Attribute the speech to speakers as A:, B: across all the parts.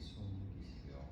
A: 숨 느끼시고요.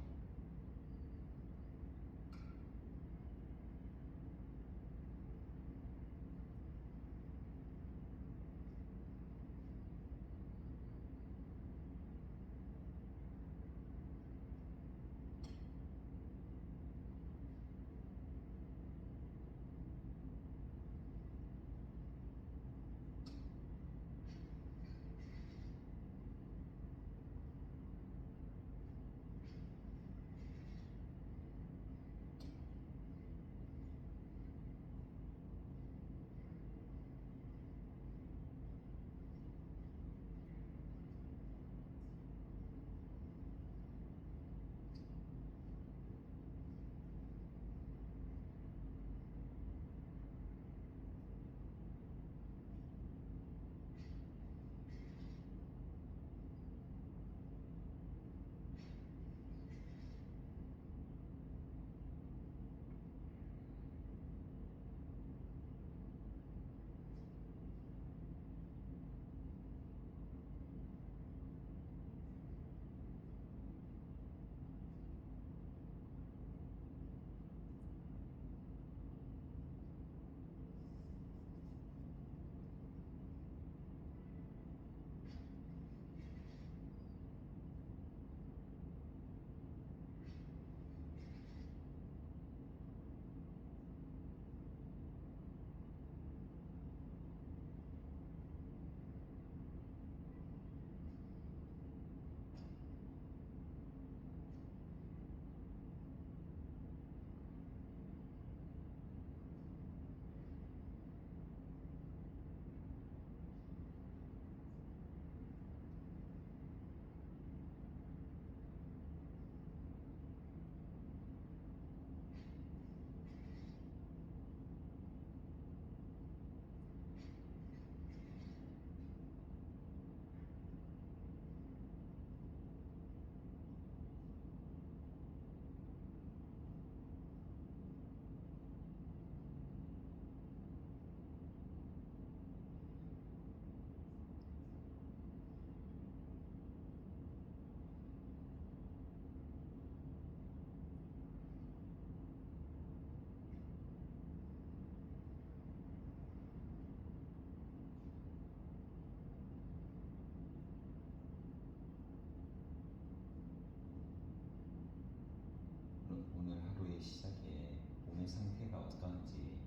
A: 오늘 하루의 시작에 몸의 상태가 어떤지,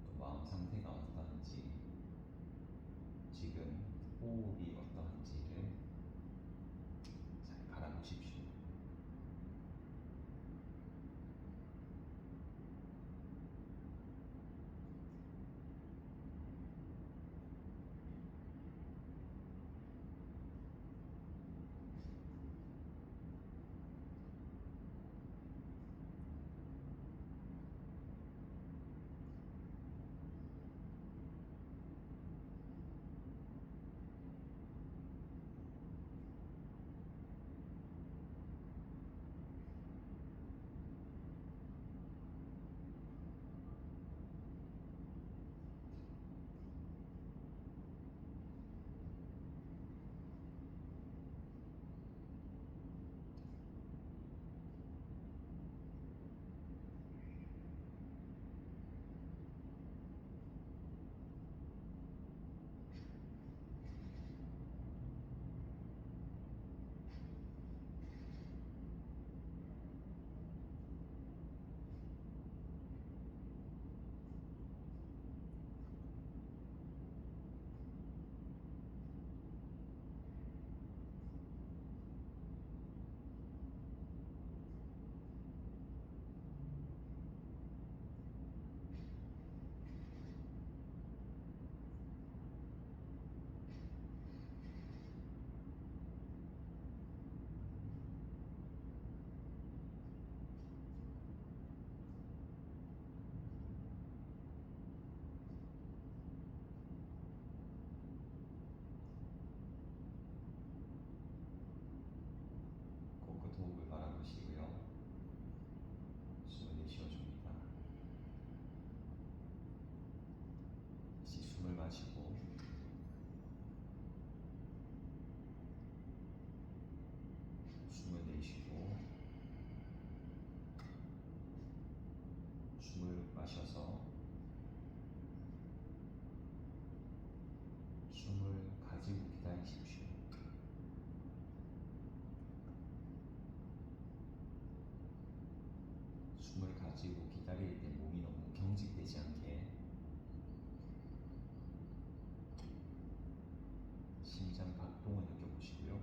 A: 또 마음 상태가 어떤지, 지금 호흡이 어떠한지를 잘 바라보십시오. 내쉬고 숨을 마셔서 숨을 가지고 기다리십시오. 숨을 가지고 기다릴 때 몸이 너무 경직되지 않게 심장 박동을 느껴보시고요.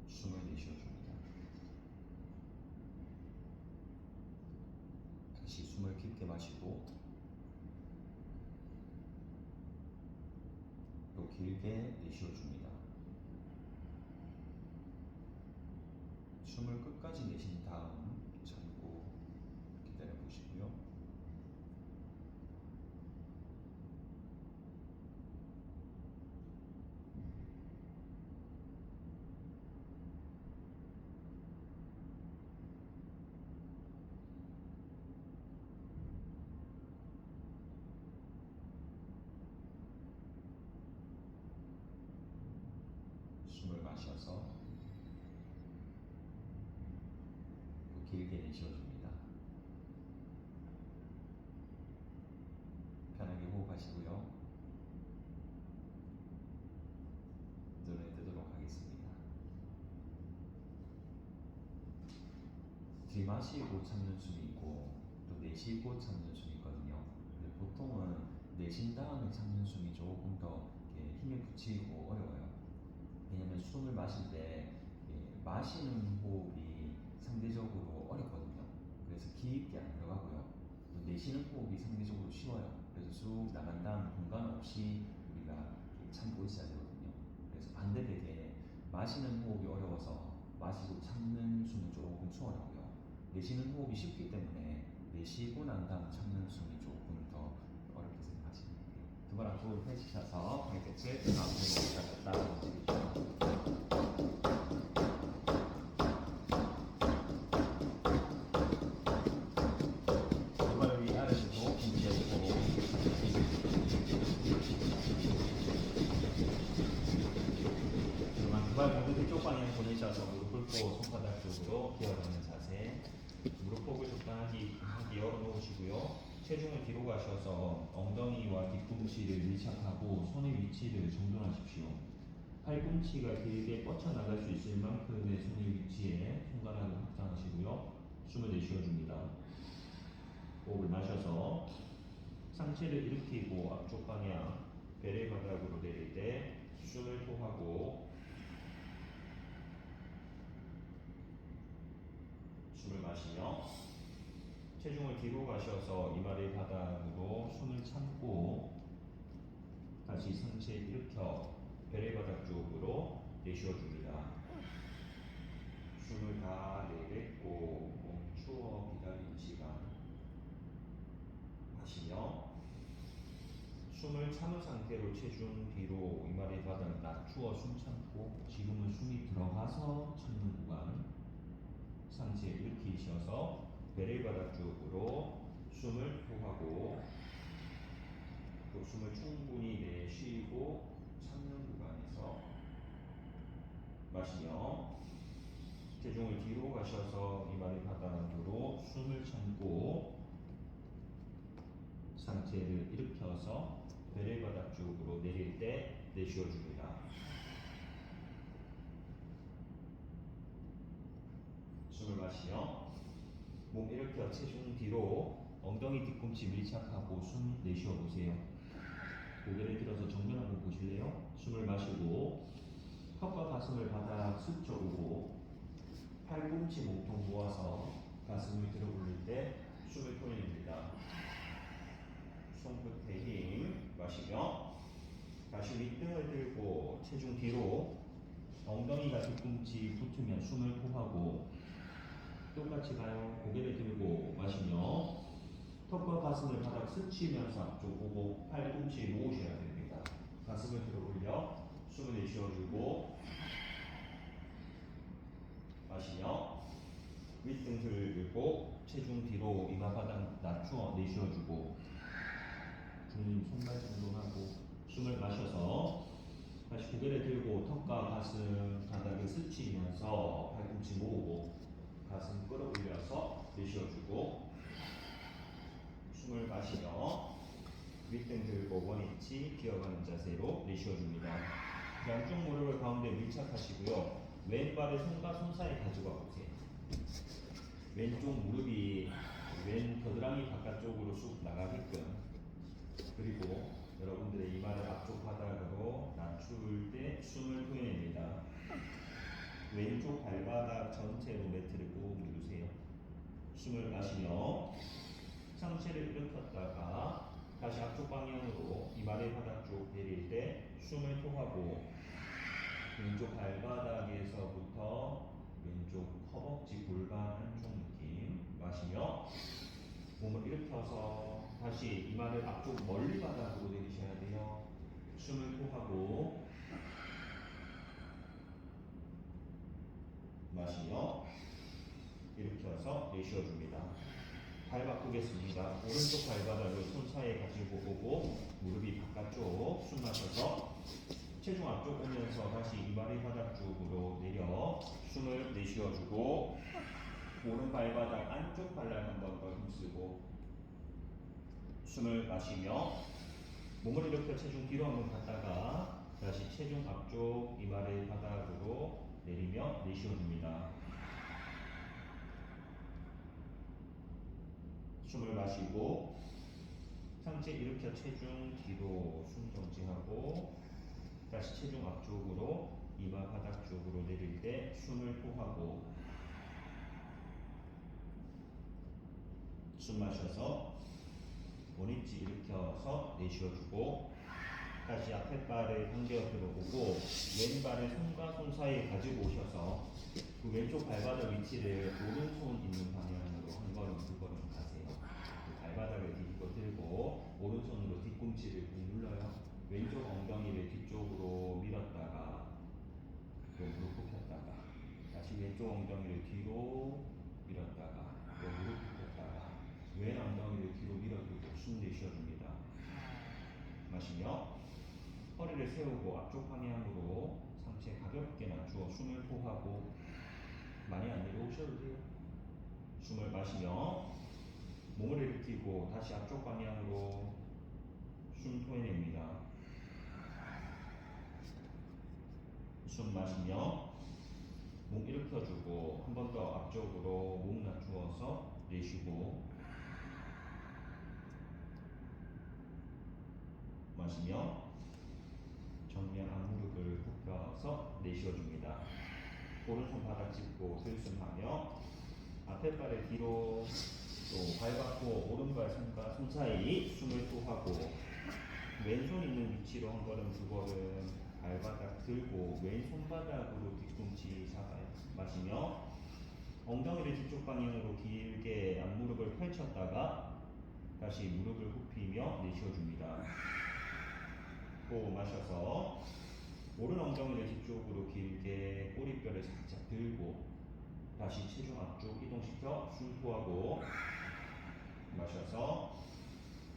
A: 숨을 내쉬어줍니다. 다시 숨을 깊게 마시고 또 길게 내쉬어줍니다. 숨을 끝까지 내신 다음 참고 기다려 보시고요. 숨을 마셔서 또 길게 내쉬어줍니다. 편하게 호흡하시고요. 눈을 뜨도록 하겠습니다. 들이마시고 참는 숨이 있고 또 내쉬고 참는 숨이 있거든요. 근데 보통은 내쉰 다음에 참는 숨이 조금 더 힘에 붙이고 어려워요. 왜냐면 숨을 마실 때 마시는 호흡이 상대적으로 어렵거든요. 그래서 깊게 안 들어가고요. 또 내쉬는 호흡이 상대적으로 쉬워요. 그래서 쑥 나간 다음 공간 없이 우리가 참고 있어야 되거든요. 그래서 반대되게 마시는 호흡이 어려워서 마시고 참는 숨은 조금 수월하고요. 내쉬는 호흡이 쉽기 때문에 내쉬고 난 다음 참는 숨이 조금 더 어렵게 생각하시면 돼요. 두 발 앞으로 펼치셔서 발 끝을 앞으로 갔다 움직이죠. 두 발을 위아래로 김치하시고 그만 두 발 모두 뒤쪽 방향 보내셔서 무릎 꿇고 손바닥 쪽으로 기어가는 자세. 무릎목을 적당히 열어 놓으시고요. 체중을 뒤로 가셔서 엉덩이와 뒤꿈치를 밀착하고 손의 위치를 정돈하십시오. 팔꿈치가 길게 뻗쳐나갈 수 있을 만큼의 손의 위치에 손가락을 확장하시고요. 숨을 내쉬어줍니다. 호흡을 마셔서 상체를 일으키고 앞쪽 방향 배를 바닥으로 내릴 때 숨을 토하고 숨을 마시며 체중을 뒤로 가셔서 이마를 바닥으로 숨을 참고 다시 상체 일으켜 배를 바닥 쪽으로 내쉬어줍니다. 숨을 다 내뱉고 멈추어 기다리는 시간 마시며 숨을 참은 상태로 체중 뒤로 이마를 바닥 낮추어 숨 참고 지금은 숨이 들어가서 참는 구간 상체 일으키셔서 배를 바닥 쪽으로 숨을 토하고 또 숨을 충분히 내쉬고 참는 구간에서 마시며 체중을 뒤로 가셔서 이마를 바닥으로 숨을 참고 상체를 일으켜서 배를 바닥 쪽으로 내릴 때 내쉬어줍니다. 숨을 마시며 몸 일으켜 체중 뒤로 엉덩이 뒤꿈치 밀착하고 숨 내쉬어 보세요. 고개를 들어서 정면 한번 보실래요? 숨을 마시고 턱과 가슴을 바닥 스쳐 오고 팔꿈치 몸통 모아서 가슴을 들어 올릴 때 숨을 토해냅니다. 손끝에 힘 마시며 다시 윗등을 들고 체중 뒤로 엉덩이가 뒤꿈치 붙으면 숨을 토하고 똑같이 가요. 고개를 들고 마시며 턱과 가슴을 바닥 스치면서 앞쪽 오고 팔꿈치 모으셔야 됩니다. 가슴을 들어 올려 숨을 내쉬어주고 마시며 윗등 들고 체중 뒤로 이마 바닥 낮추어 내쉬어주고 중림 손발 정돈하고
B: 숨을 마셔서 다시 고개를 들고 턱과 가슴 바닥에 스치면서 팔꿈치 모으고 가슴 끌어올려서 내쉬어주고 숨을 마시며 윗등 들고 원위치 기어가는 자세로 내쉬어줍니다. 양쪽 무릎을 가운데 밀착하시고요. 왼발을 손과 손 사이 가지고 와보세요. 왼쪽 무릎이 왼 겨드랑이 바깥쪽으로 쑥 나가게끔, 그리고 여러분들의 이마를 앞쪽 바닥으로 낮출 때 숨을 토해냅니다. 왼쪽 발바닥 전체로 매트를 꾹 누르세요. 숨을 마시며 상체를 일으켰다가 다시 앞쪽 방향으로 이마의 바닥 쪽 내릴 때 숨을 토하고 왼쪽 발바닥에서부터 왼쪽 허벅지 골반 한쪽 느낌 마시며 몸을 일으켜서 다시 이마를 앞쪽 멀리 바닥으로 내리셔야 돼요. 숨을 토하고 마시며 일으켜서 내쉬어줍니다. 발 바꾸겠습니다. 오른쪽 발바닥을 손 사이에 가지고 오고 무릎이 바깥쪽 숨 마셔서 체중 앞쪽 오면서 다시 이마리 바닥 쪽으로 내려 숨을 내쉬어주고 오른 발바닥 안쪽 발날 한 번 더 힘쓰고 숨을 마시며 몸을 일으켜 체중 뒤로 한번 갔다가 다시 체중 앞쪽 이마리 바닥으로 내리며 내쉬어줍니다. 숨을 마시고 상체 일으켜 체중 뒤로 숨 정지하고 다시 체중 앞쪽으로 이마 바닥 쪽으로 내릴 때 숨을 토하고 숨 마셔서 원위치 일으켜서 내쉬어주고 다시 앞에 발을 당겨 들어오고 왼발을 손과 손 사이에 가지고 오셔서 그 왼쪽 발바닥 위치를 오른손 있는 방향으로 한 걸음 두 걸음 가세요. 그 발바닥을 뒤집어 들고 오른손으로 뒤꿈치를 꾹 눌러요. 왼쪽 엉덩이를 뒤쪽으로 밀었다가 또 무릎 굽혔다가 다시 왼쪽 엉덩이를 뒤로 밀었다가 또 무릎 굽혔다가 왼 엉덩이를 뒤로 밀어주고 숨 내쉬어줍니다. 마시며 허리를 세우고 앞쪽 방향으로 상체 가볍게 낮추어 숨을 토하고 많이 안 내려오셔도 돼요. 숨을 마시며 몸을 일으키고 다시 앞쪽 방향으로 숨 토해냅니다. 숨 마시며 몸 일으켜주고 한 번 더 앞쪽으로 몸 낮추어서 내쉬고 마시며 정면 앞무릎을 굽혀서 내쉬어줍니다. 오른손 바닥 짚고 들숨하며 앞에 발을 뒤로 또 발 받고 오른발 손과 손 사이 숨을 토하고 왼손 있는 위치로 한 걸음 두 걸음 발바닥 들고 왼손바닥으로 뒤꿈치 잡아요. 마시며 엉덩이를 뒤쪽 방향으로 길게 앞무릎을 펼쳤다가 다시 무릎을 굽히며 내쉬어줍니다. 호흡 마셔서 오른 엉덩이를 뒤쪽으로 길게 꼬리뼈를 살짝 들고 다시 체중 앞쪽 이동시켜 숨 토하고 마셔서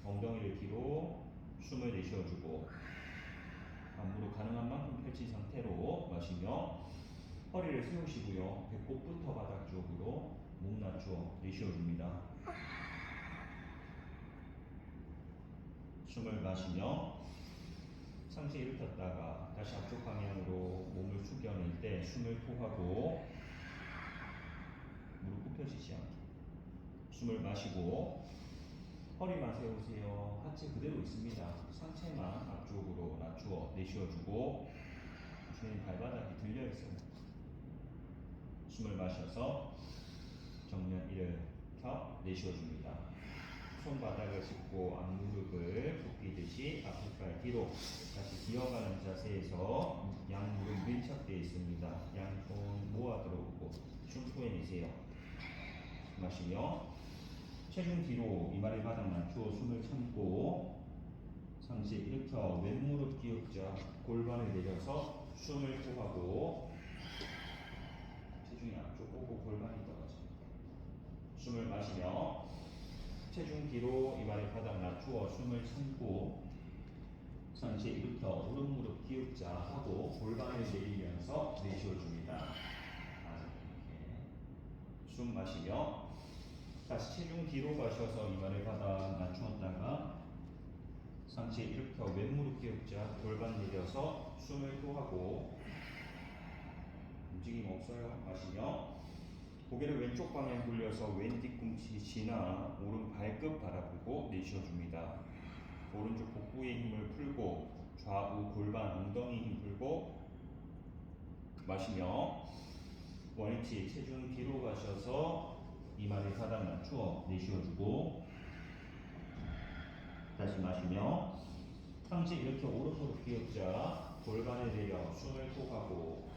B: 엉덩이를 뒤로 숨을 내쉬어주고 앞무릎 가능한 만큼 펼친 상태로 마시며 허리를 세우시고요. 배꼽부터 바닥 쪽으로 몸 낮추어 내쉬어줍니다. 숨을 마시며 상체 일으켰다가 다시 앞쪽 방향으로 몸을 숙여낼 때 숨을 토하고 무릎 굽혀지지 않게 숨을 마시고 허리만 세우세요. 하체 그대로 있습니다. 상체만 앞쪽으로 낮추어 내쉬어주고 주인 발바닥이 들려있어요. 숨을 마셔서 정면 일으켜 내쉬어줍니다. 손바닥을 짚고 앞무릎을 굽히듯이 앞발 뒤로 다시 기어가는 자세에서 양무릎 밀착되어 있습니다. 양손 모아 들어오고 숨 토해내세요. 마시며 체중 뒤로 이마를 바닥 낮추어 숨을 참고 상체 일으켜 왼무릎 기역자 골반을 내려서 숨을 토하고 체중이 앞쪽 오고 골반이 떨어집니다. 숨을 마시며 체중 뒤로 이마를 바닥 낮추어 숨을 참고 상체 일으켜 오른 무릎 기읍자 하고 골반을 내리면서 내쉬어줍니다. 이렇게 숨 마시며 다시 체중 뒤로 가셔서 이마를 바닥 낮추었다가 상체 일으켜 왼무릎 기읍자 골반 내려서 숨을 토하고 움직임 없어요. 마시며 고개를 왼쪽 방향 돌려서 왼 뒤꿈치 지나 오른 발끝 바라보고 내쉬어줍니다. 오른쪽 복부의 힘을 풀고 좌우 골반 엉덩이 힘 풀고 마시며 원위치 체중 뒤로 가셔서 이마를 바닥 낮추어 내쉬어주고 다시 마시며 상체 이렇게 오른무릎 기읍자 골반을 내려 숨을 토하고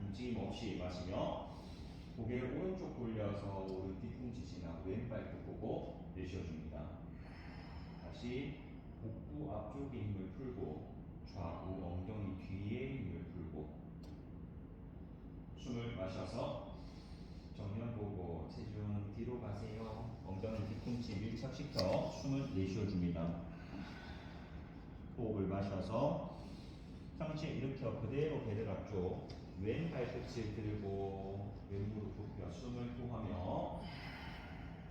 B: 움직임 없이 마시며 고개를 오른쪽 돌려서 오른 뒤꿈치 지나 왼발끝 보고 내쉬어줍니다. 다시 복부 앞쪽에 힘을 풀고 좌우 엉덩이 뒤에 힘을 풀고 숨을 마셔서 정면 보고 체중 뒤로 가세요. 엉덩이 뒤꿈치 밀착시켜 숨을 내쉬어줍니다. 호흡을 마셔서 상체 일으켜 그대로 배를 앞쪽 왼 발끝을 들고 왼무릎 굽혀 숨을 토하며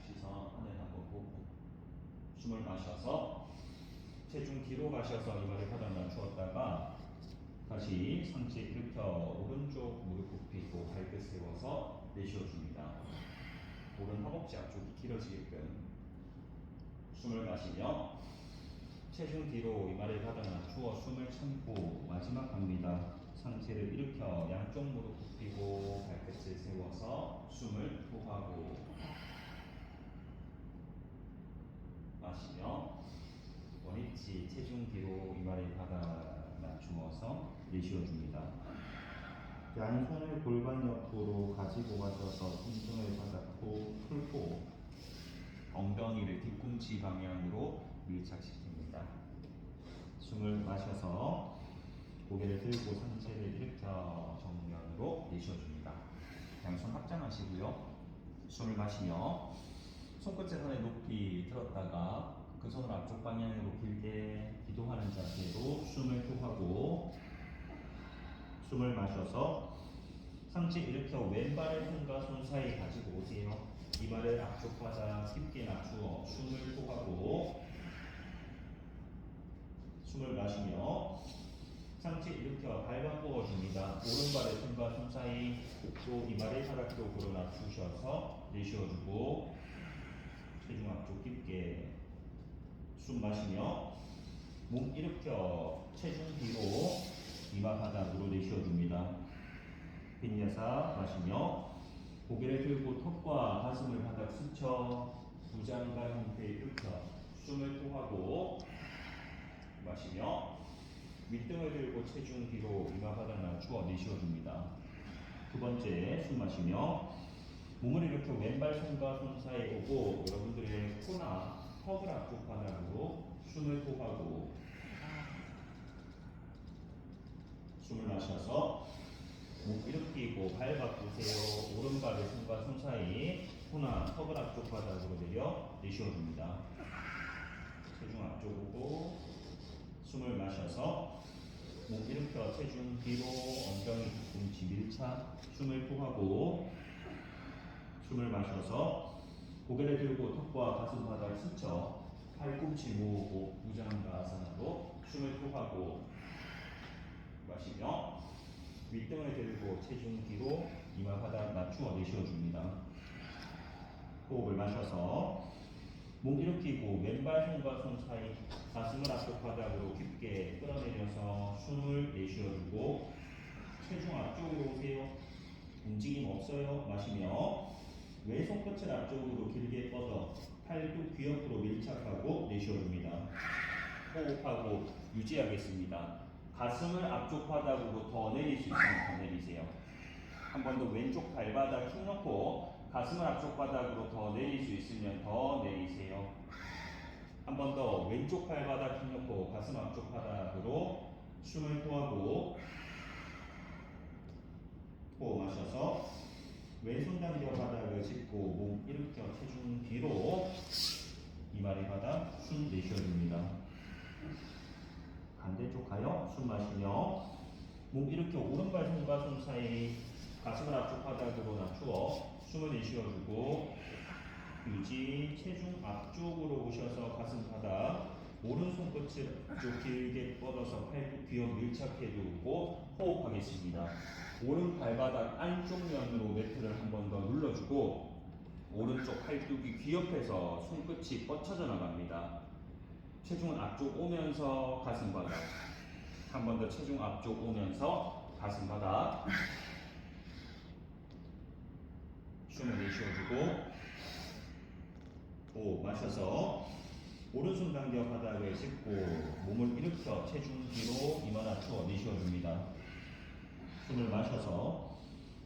B: 시선 하늘 한번 보고 숨을 마셔서 체중 뒤로 가셔서 이마를 바닥 낮추었다가 다시 상체 일으켜 오른쪽 무릎 굽히고 발끝 세워서 내쉬어줍니다. 오른 허벅지 앞쪽이 길어지게끔 숨을 마시며 체중 뒤로 이마를 바닥 낮추어 숨을 참고 마지막 갑니다. 상체를 일으켜 양쪽 무릎 굽히고 발끝을 세워서 숨을 토하고 마시며 원위치 체중 뒤로 이마를 바닥 낮추어서 내쉬어줍니다. 양손을 골반 옆으로 가지고 가셔서 손등을 바닥고 풀고 엉덩이를 뒤꿈치 방향으로 밀착시킵니다. 숨을 마셔서 고개를 들고 상체를 일으켜 정면으로 내쉬어줍니다. 양손 합장하시고요. 숨을 마시며 손끝의 선에 높이 들었다가 그 손을 앞쪽 방향으로 길게 기도하는 자세로 숨을 토하고 숨을 마셔서 상체 일으켜 왼발을 손과 손 사이 가지고 오세요. 이마를 앞쪽 바닥 깊게 낮추어 숨을 토하고 숨을 마시며 상체 일으켜 발 바꾸어 줍니다. 오른발을 손과 손 사이 또 이마를 바닥 쪽으로 낮추셔서 내쉬어주고 체중 앞쪽 깊게 숨 마시며 몸 일으켜 체중 뒤로 이마 바닥으로 내쉬어줍니다. 빈야사 마시며 고개를 들고 턱과 가슴을 바닥 스쳐 부장과 형태 일으켜 숨을 토하고 마시며 윗등을 들고 체중 뒤로 이마 바닥 낮추어 내쉬어줍니다. 두 번째 숨 마시며 몸을 일으켜 왼발 손과 손 사이 오고 여러분들의 코나 턱을 앞쪽 바닥으로 숨을 토하고 숨을 마셔서 목 일으키고 발 바꾸세요. 오른발을 손과 손 사이 코나 턱을 앞쪽 바닥으로 내려 내쉬어줍니다. 체중 앞쪽 오고 숨을 마셔서 목 일으켜 체중 뒤로 엉덩이 뒤꿈치 밀착 숨을 토하고 숨을 마셔서 고개를 들고 턱과 가슴 바닥을 스쳐 팔꿈치 모으고 부장가아사나로 숨을 토하고 마시며 윗등을 들고 체중 뒤로 이마 바닥 낮추어 내쉬어줍니다. 호흡을 마셔서 몸 일으키고 왼발 손과 손 사이 가슴을 앞쪽 바닥으로 깊게 끌어내려서 숨을 내쉬어주고 체중 앞쪽으로 오세요. 움직임 없어요. 마시며 왼손 끝을 앞쪽으로 길게 뻗어 팔도 귀 옆으로 밀착하고 내쉬어줍니다. 호흡하고 유지하겠습니다. 가슴을 앞쪽 바닥으로 더 내릴 수 있으면 더 내리세요. 한 번 더 왼쪽 발바닥 힘 넣고 가슴을 앞쪽 바닥으로 더 내릴 수 있으면 더 내리세요. 한 번 더 왼쪽 발바닥 힘 넣고 가슴 앞쪽 바닥으로 숨을 토하고 호흡 마셔서 왼손 당겨 바닥을 짚고 몸 일으켜 체중 뒤로 이마리 바닥 숨 내쉬어줍니다. 왼쪽 가요. 숨 마시며 몸 일으켜 오른발 손과 손 사이 가슴을 앞쪽 바닥으로 낮추어 숨을 내쉬어주고 유지. 체중 앞쪽으로 오셔서 가슴 바닥 오른손 끝을 쭉 길게 뻗어서 팔뚝 귀엽 밀착해 두고 호흡하겠습니다. 오른 발바닥 안쪽 면으로 매트를 한 번 더 눌러주고 오른쪽 팔뚝이 귀엽해서 손끝이 뻗쳐져 나갑니다. 체중은 앞쪽 오면서 가슴 바닥. 한 번 더 체중 앞쪽 오면서 가슴 바닥. 숨을 내쉬어주고 호흡 마셔서 오른손 당겨 바닥을 짚고 몸을 일으켜 체중 뒤로 이마 낮춰 내쉬어줍니다. 숨을 마셔서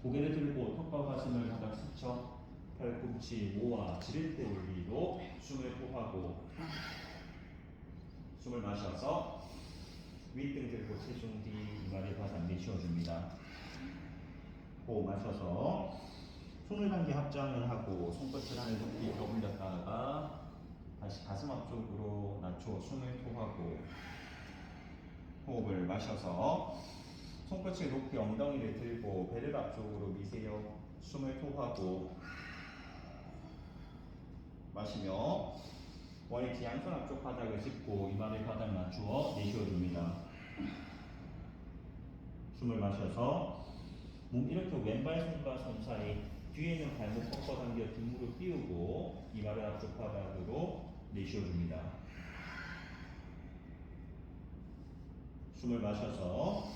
B: 고개를 들고 턱과 가슴을 바닥 스쳐 팔꿈치 모아 지렛대 올리로 숨을 토하고 숨을 마셔서 윗등 들고 체중 뒤 이마를 바닥 내쉬어줍니다. 호흡 마셔서 손을 당겨 합장을 하고 손끝을 하늘 높이 더 올렸다가 다시 가슴 앞쪽으로 낮춰 숨을 토하고 호흡을 마셔서 손끝을 높이 엉덩이를 들고 배를 앞쪽으로 미세요. 숨을 토하고 마시며 원위치 양손 앞쪽 바닥을 짚고 이마를 바닥 낮추어 내쉬어줍니다. 숨을 마셔서 몸 일으켜 왼발 손과 손 사이 뒤에 있는 발목 꺾어 당겨 뒷무릎 띄우고 이마를 앞쪽 바닥으로 내쉬어줍니다. 숨을 마셔서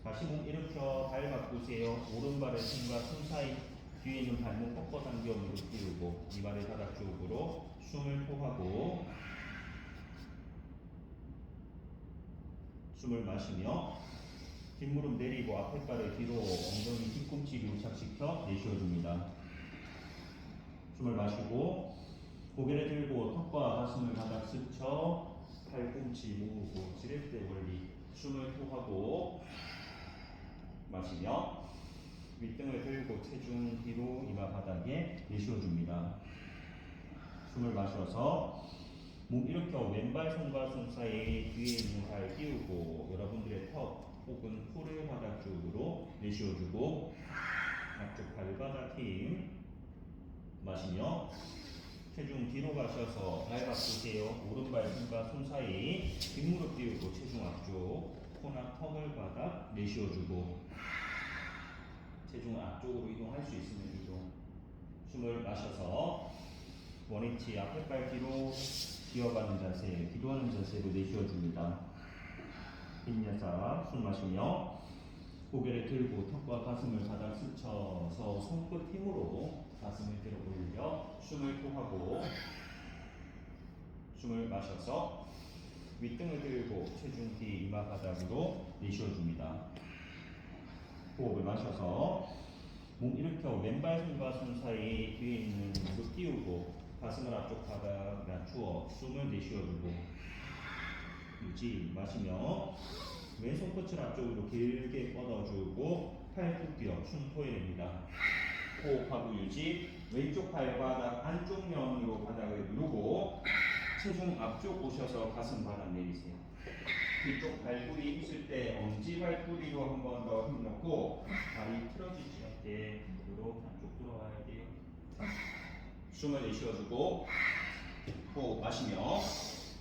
B: 다시 몸 일으켜 발 바꾸세요. 오른발의 손과 손 사이 뒤에 있는 발목 꺾어 당겨 무릎 띄우고 이마를 바닥 쪽으로 숨을 토하고 숨을 마시며 뒷무릎 내리고 앞에 발을 뒤로 엉덩이 뒤꿈치 밀착시켜 내쉬어줍니다. 숨을 마시고 고개를 들고 턱과 가슴을 바닥 스쳐 팔꿈치 모으고 지렛대 원리 숨을 토하고 마시며 윗등을 들고 체중 뒤로 이마 바닥에 내쉬어줍니다. 숨을 마셔서 몸 일으켜 왼발 손과 손 사이 뒤에 있는 발 띄우고 여러분들의 턱 혹은 푸를 바닥 쪽으로 내쉬어주고 앞쪽 발바닥 힘 마시며 체중 뒤로 가셔서 발 바꾸세요. 오른발 손과 손 사이 뒷무릎 띄우고 체중 앞쪽 코나 턱을 바닥 내쉬어주고 체중 앞쪽으로 이동할 수 있으면 이동. 숨을 마셔서 원위치 앞에 발 뒤로 기어가는 자세, 기도하는 자세로 내쉬어줍니다. 빈야사 숨 마시며 고개를 들고 턱과 가슴을 바닥 스쳐서 손끝 힘으로 가슴을 들어 올려 숨을 토하고 숨을 마셔서 윗등을 들고 체중 뒤 이마 바닥으로 내쉬어줍니다. 호흡을 마셔서 몸 일으켜 왼발 손과 손 사이 뒤에 있는 무릎 띄우고 가슴을 앞쪽 바닥 낮추어 숨을 내쉬어주고 유지 마시며 왼손 끝을 앞쪽으로 길게 뻗어주고 팔뚝 뒤어 숨 토해냅니다. 호흡하고 유지. 왼쪽 발바닥 안쪽 면으로 바닥을 누르고 체중 앞쪽 오셔서 가슴 바닥 내리세요. 뒤쪽 발뿌리 있을 때 엄지 발뿌리로 한 번 더 힘 넣고 다리 틀어지지 않게 무릎으로 안쪽 들어와야 돼요. 숨을 내쉬어주고 호흡 마시며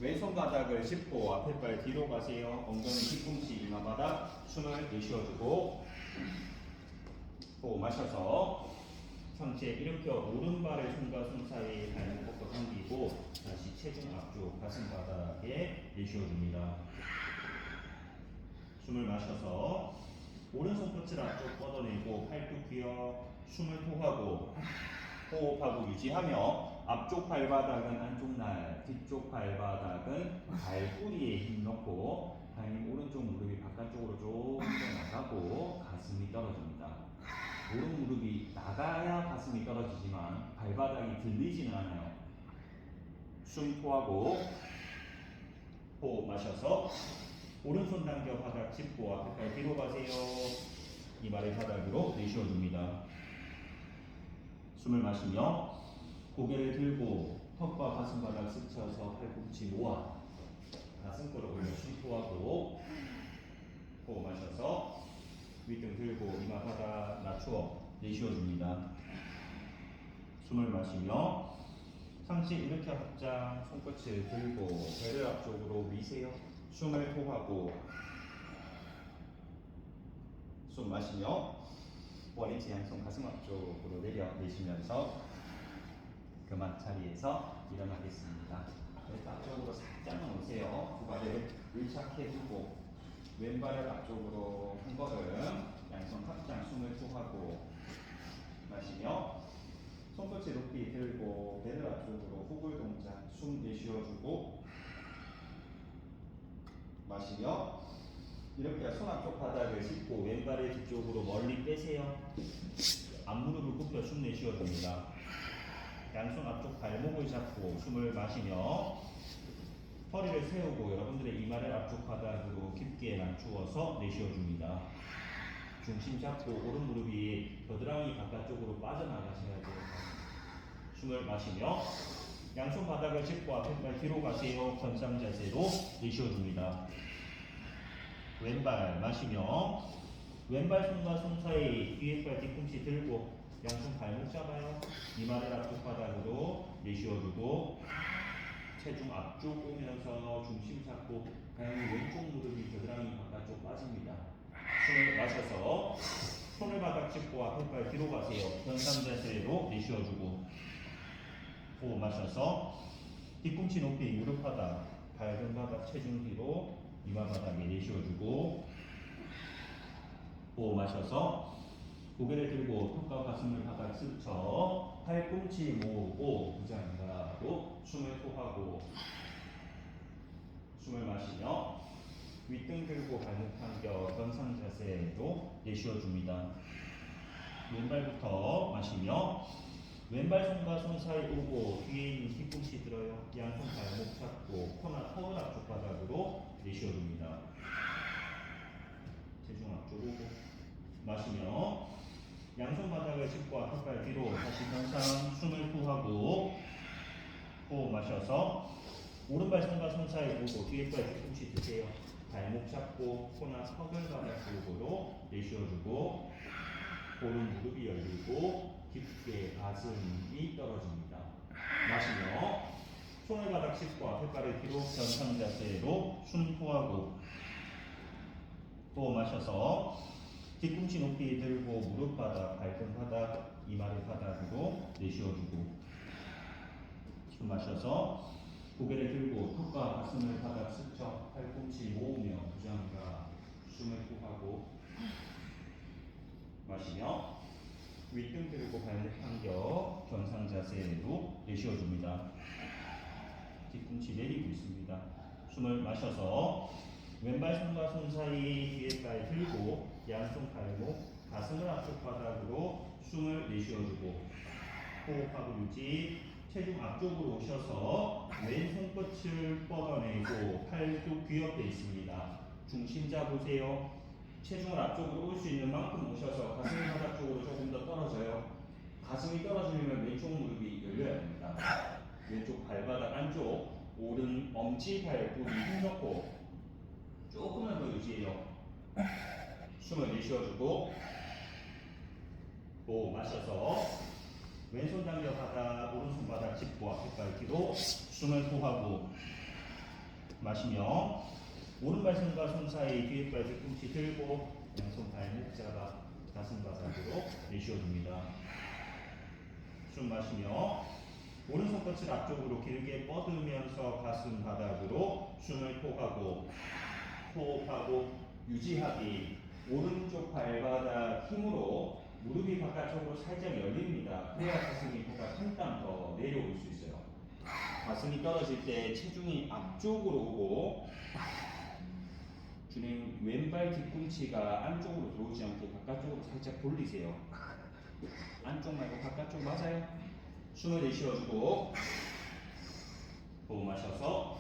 B: 왼손 바닥을 짚고 앞에 발 뒤로 가세요. 엉덩이 뒤꿈치 이마 바닥 숨을 내쉬어주고 호흡 마셔서 상체 일으켜 오른발의 손과 손 사이에 발목 꺾어 당기고 다시 체중 앞쪽 가슴 바닥에 내쉬어줍니다. 숨을 마셔서 오른손 끝을 앞쪽 뻗어내고 팔뚝 귀어 숨을 토하고 호흡하고 유지하며 앞쪽 발바닥은 안쪽 날, 뒤쪽 발바닥은 발뿌리에 힘 넣고 다행히 오른쪽 무릎이 바깥쪽으로 조금 더 나가고 가슴이 떨어집니다. 오른 무릎이 나가야 가슴이 떨어지지만 발바닥이 들리지는 않아요. 숨 토하고 호흡 마셔서 오른손 당겨 바닥 짚고 앞에 발 뒤로 가세요. 이마를 바닥으로 내쉬어줍니다. 숨을 마시며 고개를 들고 턱과 가슴 바닥 스쳐서 팔꿈치 모아 가슴골을 올려 숨 토하고 호흡 마셔서 윗등 들고 이마 바닥 낮추어 내쉬어줍니다. 숨을 마시며 상체 이렇게 확장 손끝을 들고 배를 앞쪽으로 미세요. 숨을 토하고 숨 마시며 원위치 양손 가슴 앞쪽으로 내쉬면서 그만 자리에서 일어나겠습니다. 앞쪽으로 살짝 놓으세요. 두 발을 밀착해 두고 왼발을 앞쪽으로 한 걸음 양손 확장 숨을 토하고 마시며 손끝을 높이 들고 배를 앞쪽으로 후굴 동작 숨 내쉬어주고 마시며 이렇게 손 앞쪽 바닥을 짚고 왼발을 뒤쪽으로 멀리 빼세요. 앞무릎을 굽혀 숨 내쉬어줍니다. 양손 앞쪽 발목을 잡고 숨을 마시며 허리를 세우고 여러분들의 이마를 앞쪽 바닥으로 깊게 낮추어서 내쉬어줍니다. 중심 잡고 오른 무릎이 겨드랑이 바깥쪽으로 빠져나가셔야 돼요. 숨을 마시며 양손 바닥을 짚고 앞에발 뒤로 가세요. 권상 자세로 내쉬어줍니다. 왼발 마시며 왼발 손과 손 사이 뒤에 발 뒤꿈치 들고 양손 발목 잡아요. 이마를 앞쪽 바닥으로 내쉬어주고 체중 앞쪽 오면서 중심 잡고 다행히 왼쪽 무릎이 겨드랑이 바깥쪽 빠집니다. 숨을 마셔서 손을 바닥 짚고 앞에 발 뒤로 가세요. 현상 자세로 내쉬어주고 호흡 마셔서 뒤꿈치 높이 무릎 바닥 밝은 바닥 체중 뒤로 이마 바닥에 내쉬어주고 호흡 마셔서 고개를 들고 턱과 가슴을 바닥 스쳐 팔꿈치 모으고 부장가로 숨을 토하고 숨을 마시며 윗등 들고 발목 당겨 변상 자세로 내쉬어줍니다. 왼발부터 마시며 왼발 손과 손 사이 오고 뒤에 있는 뒤꿈치 들어요. 양손 발목 잡고 코나 턱을 앞쪽 바닥으로 내쉬어줍니다. 체중 앞쪽 오고 마시며 양손 바닥을 짚고 앞발 뒤로 다시 변상 숨을 토하고 호흡 마셔서 오른발 손과 손 사이 오고 뒤에 발 뒤꿈치 드세요. 발목 잡고 코나 턱을 바닥 쪽으로 내쉬어주고 오른 무릎이 열리고 깊게 가슴이 떨어집니다. 마시며 손을 바닥 짚고 앞에 발을 뒤로 변상 자세로 숨 토하고 호흡 마셔서 뒤꿈치 높이 들고 무릎 바닥, 발등 바닥, 이마를 바닥으로 내쉬어주고 숨 마셔서 고개를 들고 턱과 가슴을 바닥 스쳐 팔꿈치 모으며 부장가 숨을 토하고 마시며 윗등 들고 발목 당겨 견상 자세로 내쉬어줍니다. 뒤꿈치 내리고 있습니다. 숨을 마셔서 왼발 손과 손 사이 뒤에 발 들고 양손 발목 가슴을 앞쪽 바닥으로 숨을 내쉬어주고 호흡하고 유지 체중 앞쪽으로 오셔서 왼손 끝을 뻗어내고 팔도 귀엽게 있습니다. 중심 잡으세요. 체중을 앞쪽으로 올 수 있는 만큼 오셔서 가슴이 바닥 쪽으로 조금 더 떨어져요. 가슴이 떨어지려면 왼쪽 무릎이 열려야 됩니다. 왼쪽 발바닥 안쪽 오른 엄지 발톱이 힘넣고 조금만 더 유지해요. 숨을 내쉬어주고 호흡 마셔서 왼손 당겨 바닥 오른손 바닥 짚고 앞에 발 뒤로 숨을 토하고 마시며 오른발 손과 손 사이 뒤에 발 뒤꿈치 들고 양손 발목 잡아 가슴 바닥으로 내쉬어줍니다. 숨 마시며 오른손 끝을 앞쪽으로 길게 뻗으면서 가슴 바닥으로 숨을 토하고 호흡하고 유지하기. 오른쪽 발바닥 힘으로 무릎이 바깥쪽으로 살짝 열립니다. 그래야 가슴이 바닥 한 땀 더 내려올 수 있어요. 가슴이 떨어질 때 체중이 앞쪽으로 오고 준행 왼발 뒤꿈치가 안쪽으로 들어오지 않게 바깥쪽으로 살짝 돌리세요. 안쪽 말고 바깥쪽 맞아요. 숨을 내쉬어주고 호흡 마셔서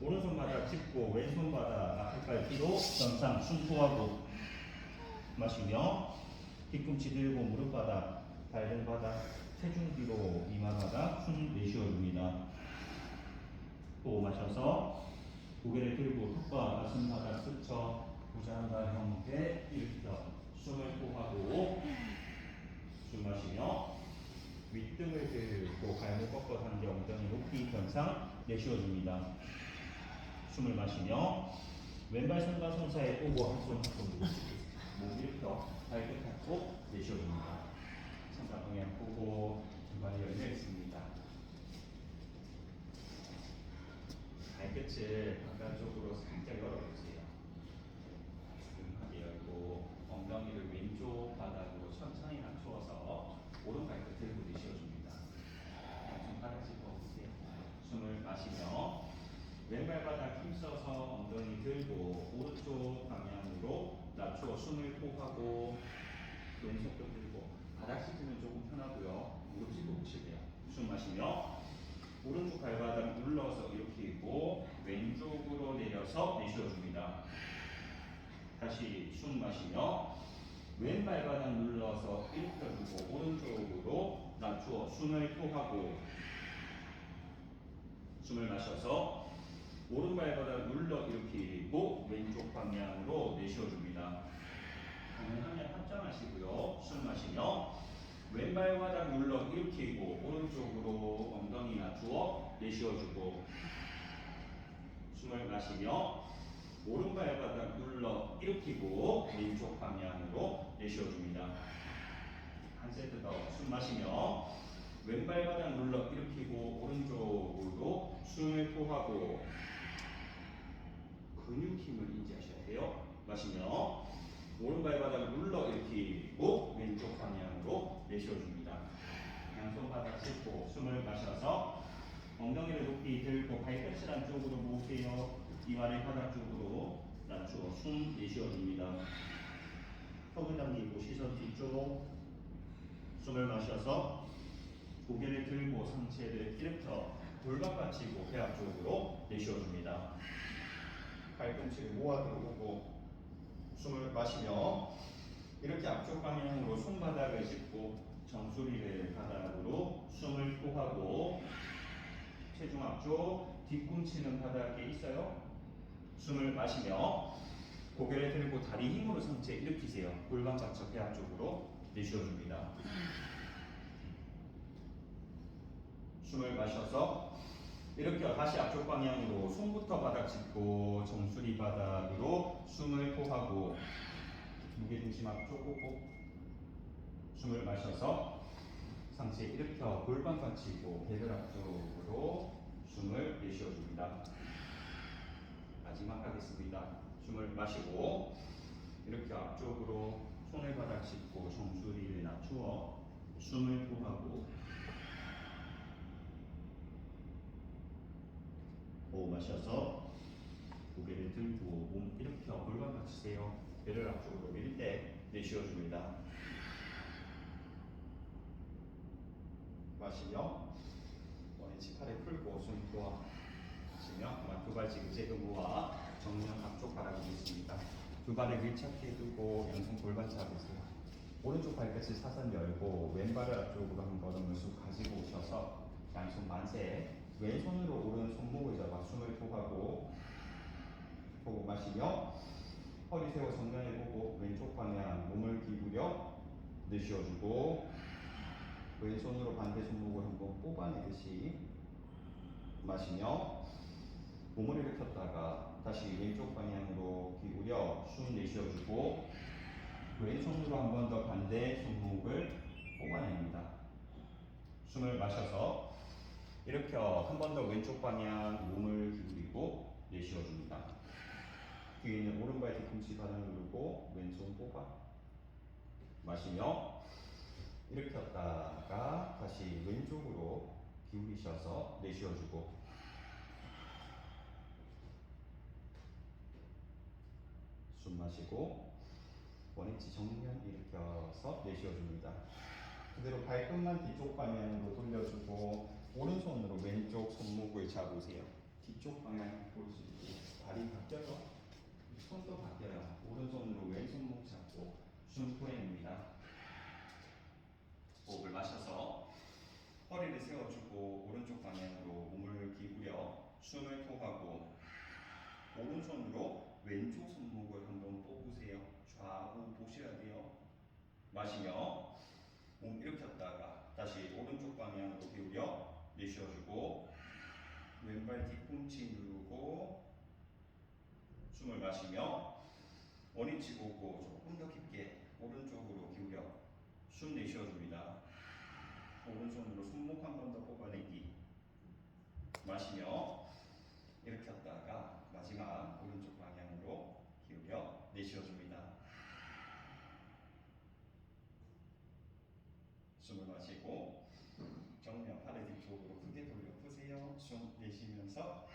B: 오른손 바닥 짚고 왼손 바닥 앞에 발 뒤로 전상 숨 토하고 마시며 뒤꿈치 들고 무릎 바닥 발등 바닥 체중 뒤로 이마 바닥 숨 내쉬어줍니다. 호흡 마셔서 고개를 들고 턱과 가슴 바닥 스쳐 부장가 형태 일으켜 숨을 호흡하고 숨 마시며 윗등을 들고 발목 꺾어 당겨 엉덩이 높이 변상 내쉬어줍니다. 숨을 마시며 왼발 손과 손 사이에 오고 한손 한손 몸 일으켜 발끝 닫고 내쉬어줍니다. 창가 방향 보고 등발이 열려 있습니다. 발끝을 바깥쪽으로 살짝 열어주세요. 가슴하게 열고 엉덩이를 왼쪽 바닥으로 천천히 낮추어서 오른 발끝 들고 내쉬어줍니다. 좀 바닥 짚어보세요. 숨을 마시며 왼발 바닥 힘써서 엉덩이 들고 오른쪽 방향으로 낮추어 숨을 호흡하고 왼손도 들고 바닥 짚으면 조금 편하고요. 무릎 짚어 보실게요. 숨 마시며 오른쪽 발바닥 눌러서 일으키고 왼쪽으로 내려서 내쉬어줍니다. 다시 숨 마시며 왼 발바닥 눌러서 일으켜주고 오른쪽으로 낮추어 숨을 토하고 숨을 마셔서 오른 발바닥 눌러 일으키고 왼쪽 방향으로 내쉬어줍니다. 가능하면 합장하시고요. 숨 마시며 왼발 바닥 눌러 일으키고 오른쪽으로 엉덩이 낮추어 내쉬어주고 숨을 마시며 오른발 바닥 눌러 일으키고 왼쪽 방향으로 내쉬어줍니다. 한 세트 더 숨 마시며 왼발 바닥 눌러 일으키고 오른쪽으로 숨을 토하고 근육 힘을 인지하셔야 돼요. 마시며 오른발 바닥 눌러 일으키고 왼쪽 방향으로 내쉬어줍니다. 양손 바닥 짚고 숨을 마셔서 엉덩이를 높이 들고 발끝을 안쪽으로 모으세요. 이마를 바닥 쪽으로 낮추어 숨 내쉬어줍니다. 턱을 당기고 시선 뒤쪽 숨을 마셔서 고개를 들고 상체를 일으켜 골반 받치고 배 앞쪽으로 내쉬어줍니다. 팔꿈치를 모아 들어오고 숨을 마시며 이렇게 앞쪽 방향으로 손바닥을 짚고 정수리를 바닥으로 숨을 토하고 체중 앞쪽 뒤꿈치는 바닥에 있어요. 숨을 마시며 고개를 들고 다리 힘으로 상체 일으키세요. 골반 받쳐 배 앞쪽으로 내쉬어줍니다. 숨을 마셔서 일으켜 다시 앞쪽 방향으로 손부터 바닥 짚고 정수리 바닥으로 숨을 토하고 무게중심 앞쪽 오고 숨을 마셔서 상체 일으켜 골반 받치고 배를 앞쪽으로 숨을 내쉬어줍니다. 마지막 하겠습니다. 숨을 마시고 이렇게 앞쪽으로 손을 바닥 짚고 정수리를 낮추어 숨을 토하고 호흡 마셔서 고개를 들고 몸 일으켜 골반 받치세요. 배를 앞쪽으로 밀 때 내쉬어줍니다. 마시며 원위치 팔을 풀고 숨 도와 마시며 아마 두 발 지그재그 모아 정면 앞쪽 바라보겠습니다. 두 발을 밀착해 두고 양손 골반 잡으세요. 오른쪽 발끝을 사선 열고 왼발을 앞쪽으로 한 걸음을 쑥 가지고 오셔서 양손 만세 왼손으로 오른 손목을 잡아 숨을 토하고 호흡 마시며 허리 세워 정면을 보고 왼쪽 방향 몸을 기울여 내쉬어주고 왼손으로 반대 손목을 한번 뽑아내듯이 마시며 몸을 일으켰다가 다시 왼쪽 방향으로 기울여 숨 내쉬어주고 왼손으로 한 번 더 반대 손목을 뽑아냅니다. 숨을 마셔서 일으켜 한 번 더 왼쪽 방향 몸을 기울이고 내쉬어줍니다. 뒤에 있는 오른발 뒤꿈치 바닥 누르고 왼손 뽑아 마시며 일으켰다가 다시 왼쪽으로 기울이셔서 내쉬어주고 숨 마시고 원위치 정면 일으켜서 내쉬어줍니다. 그대로 발끝만 뒤쪽 방향으로 돌려주고 오른손으로 왼쪽 손목을 잡으세요. 뒤쪽 방향 보시고 발이 바뀌어요. 손도 바뀌어요. 오른손으로 왼손목 잡고 숨 토해냅니다. 호흡을 마셔서 허리를 세워주고 오른쪽 방향으로 몸을 기울여 숨을 토하고 오른손으로 왼쪽 손목을 한번 뽑으세요. 좌우 보셔야 돼요. 마시며 몸 일으켰다가 다시 오른쪽 방향으로 기울여 내쉬어주고 왼발 뒤꿈치 누르고 숨을 마시며 원위치 보고 조금 더 깊게 오른쪽으로 기울여 숨 내쉬어줍니다. 오른손으로 손목 한 번 더 뽑아내기 마시며 일으켰다가 마지막 오른쪽 방향으로 기울여 내쉬어줍니다. 숨을 마시고 정면 팔을 뒤쪽으로 크게 돌려 푸세요. 숨 내쉬면서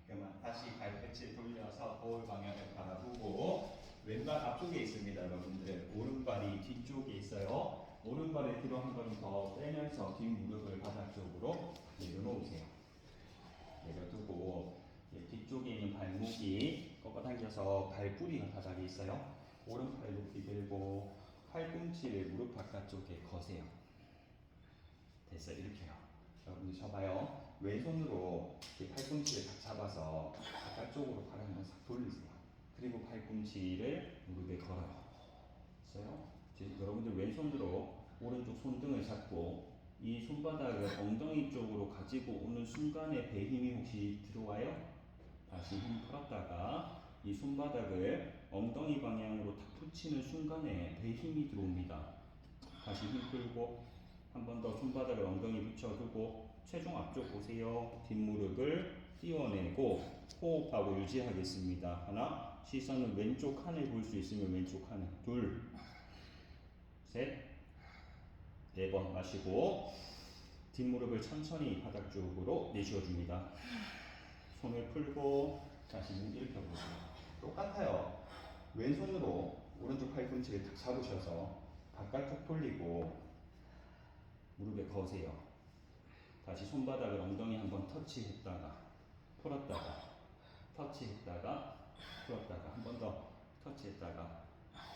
B: 그만 다시 발끝을 돌려서 거울 방향을 바라보고 왼발 앞쪽에 있습니다. 여러분들 오른발이 뒤쪽에 있어요. 오른발을 뒤로 한 번 더 빼면서 뒷무릎을 바닥 쪽으로 내려놓으세요. 내려두고 뒤쪽에 있는 발목이 꺾어당겨서 발뿌리가 바닥에 있어요. 오른팔 높이 들고 팔꿈치를 무릎 바깥쪽에 거세요. 됐어요. 이렇게요. 여러분들 쳐봐요. 왼손으로 팔꿈치를 딱 잡아서 바깥쪽으로 팔을 한번 싹 돌리세요. 그리고 팔꿈치를 무릎에 걸어요. 됐어요? 여러분들 왼손으로 오른쪽 손등을 잡고 이 손바닥을 엉덩이 쪽으로 가지고 오는 순간에 배 힘이 혹시 들어와요? 다시 힘 풀었다가 이 손바닥을 엉덩이 방향으로 탁 붙이는 순간에 배 힘이 들어옵니다. 다시 힘 풀고 한 번 더 손바닥을 엉덩이 붙여두고 체중 앞쪽 보세요. 뒷무릎을 띄워내고 호흡하고 유지하겠습니다. 하나, 시선은 왼쪽 하늘 볼 수 있으면 왼쪽 하늘. 둘, 셋, 네 번 마시고 뒷무릎을 천천히 바닥 쪽으로 내쉬어줍니다. 손을 풀고 다시 목 일으켜보세요. 똑같아요. 왼손으로 오른쪽 팔꿈치를 탁 잡으셔서 바깥쪽 돌리고 무릎에 거세요. 다시 손바닥을 엉덩이 한번 터치했다가 풀었다가 터치했다가 풀었다가 한 번 더 터치했다가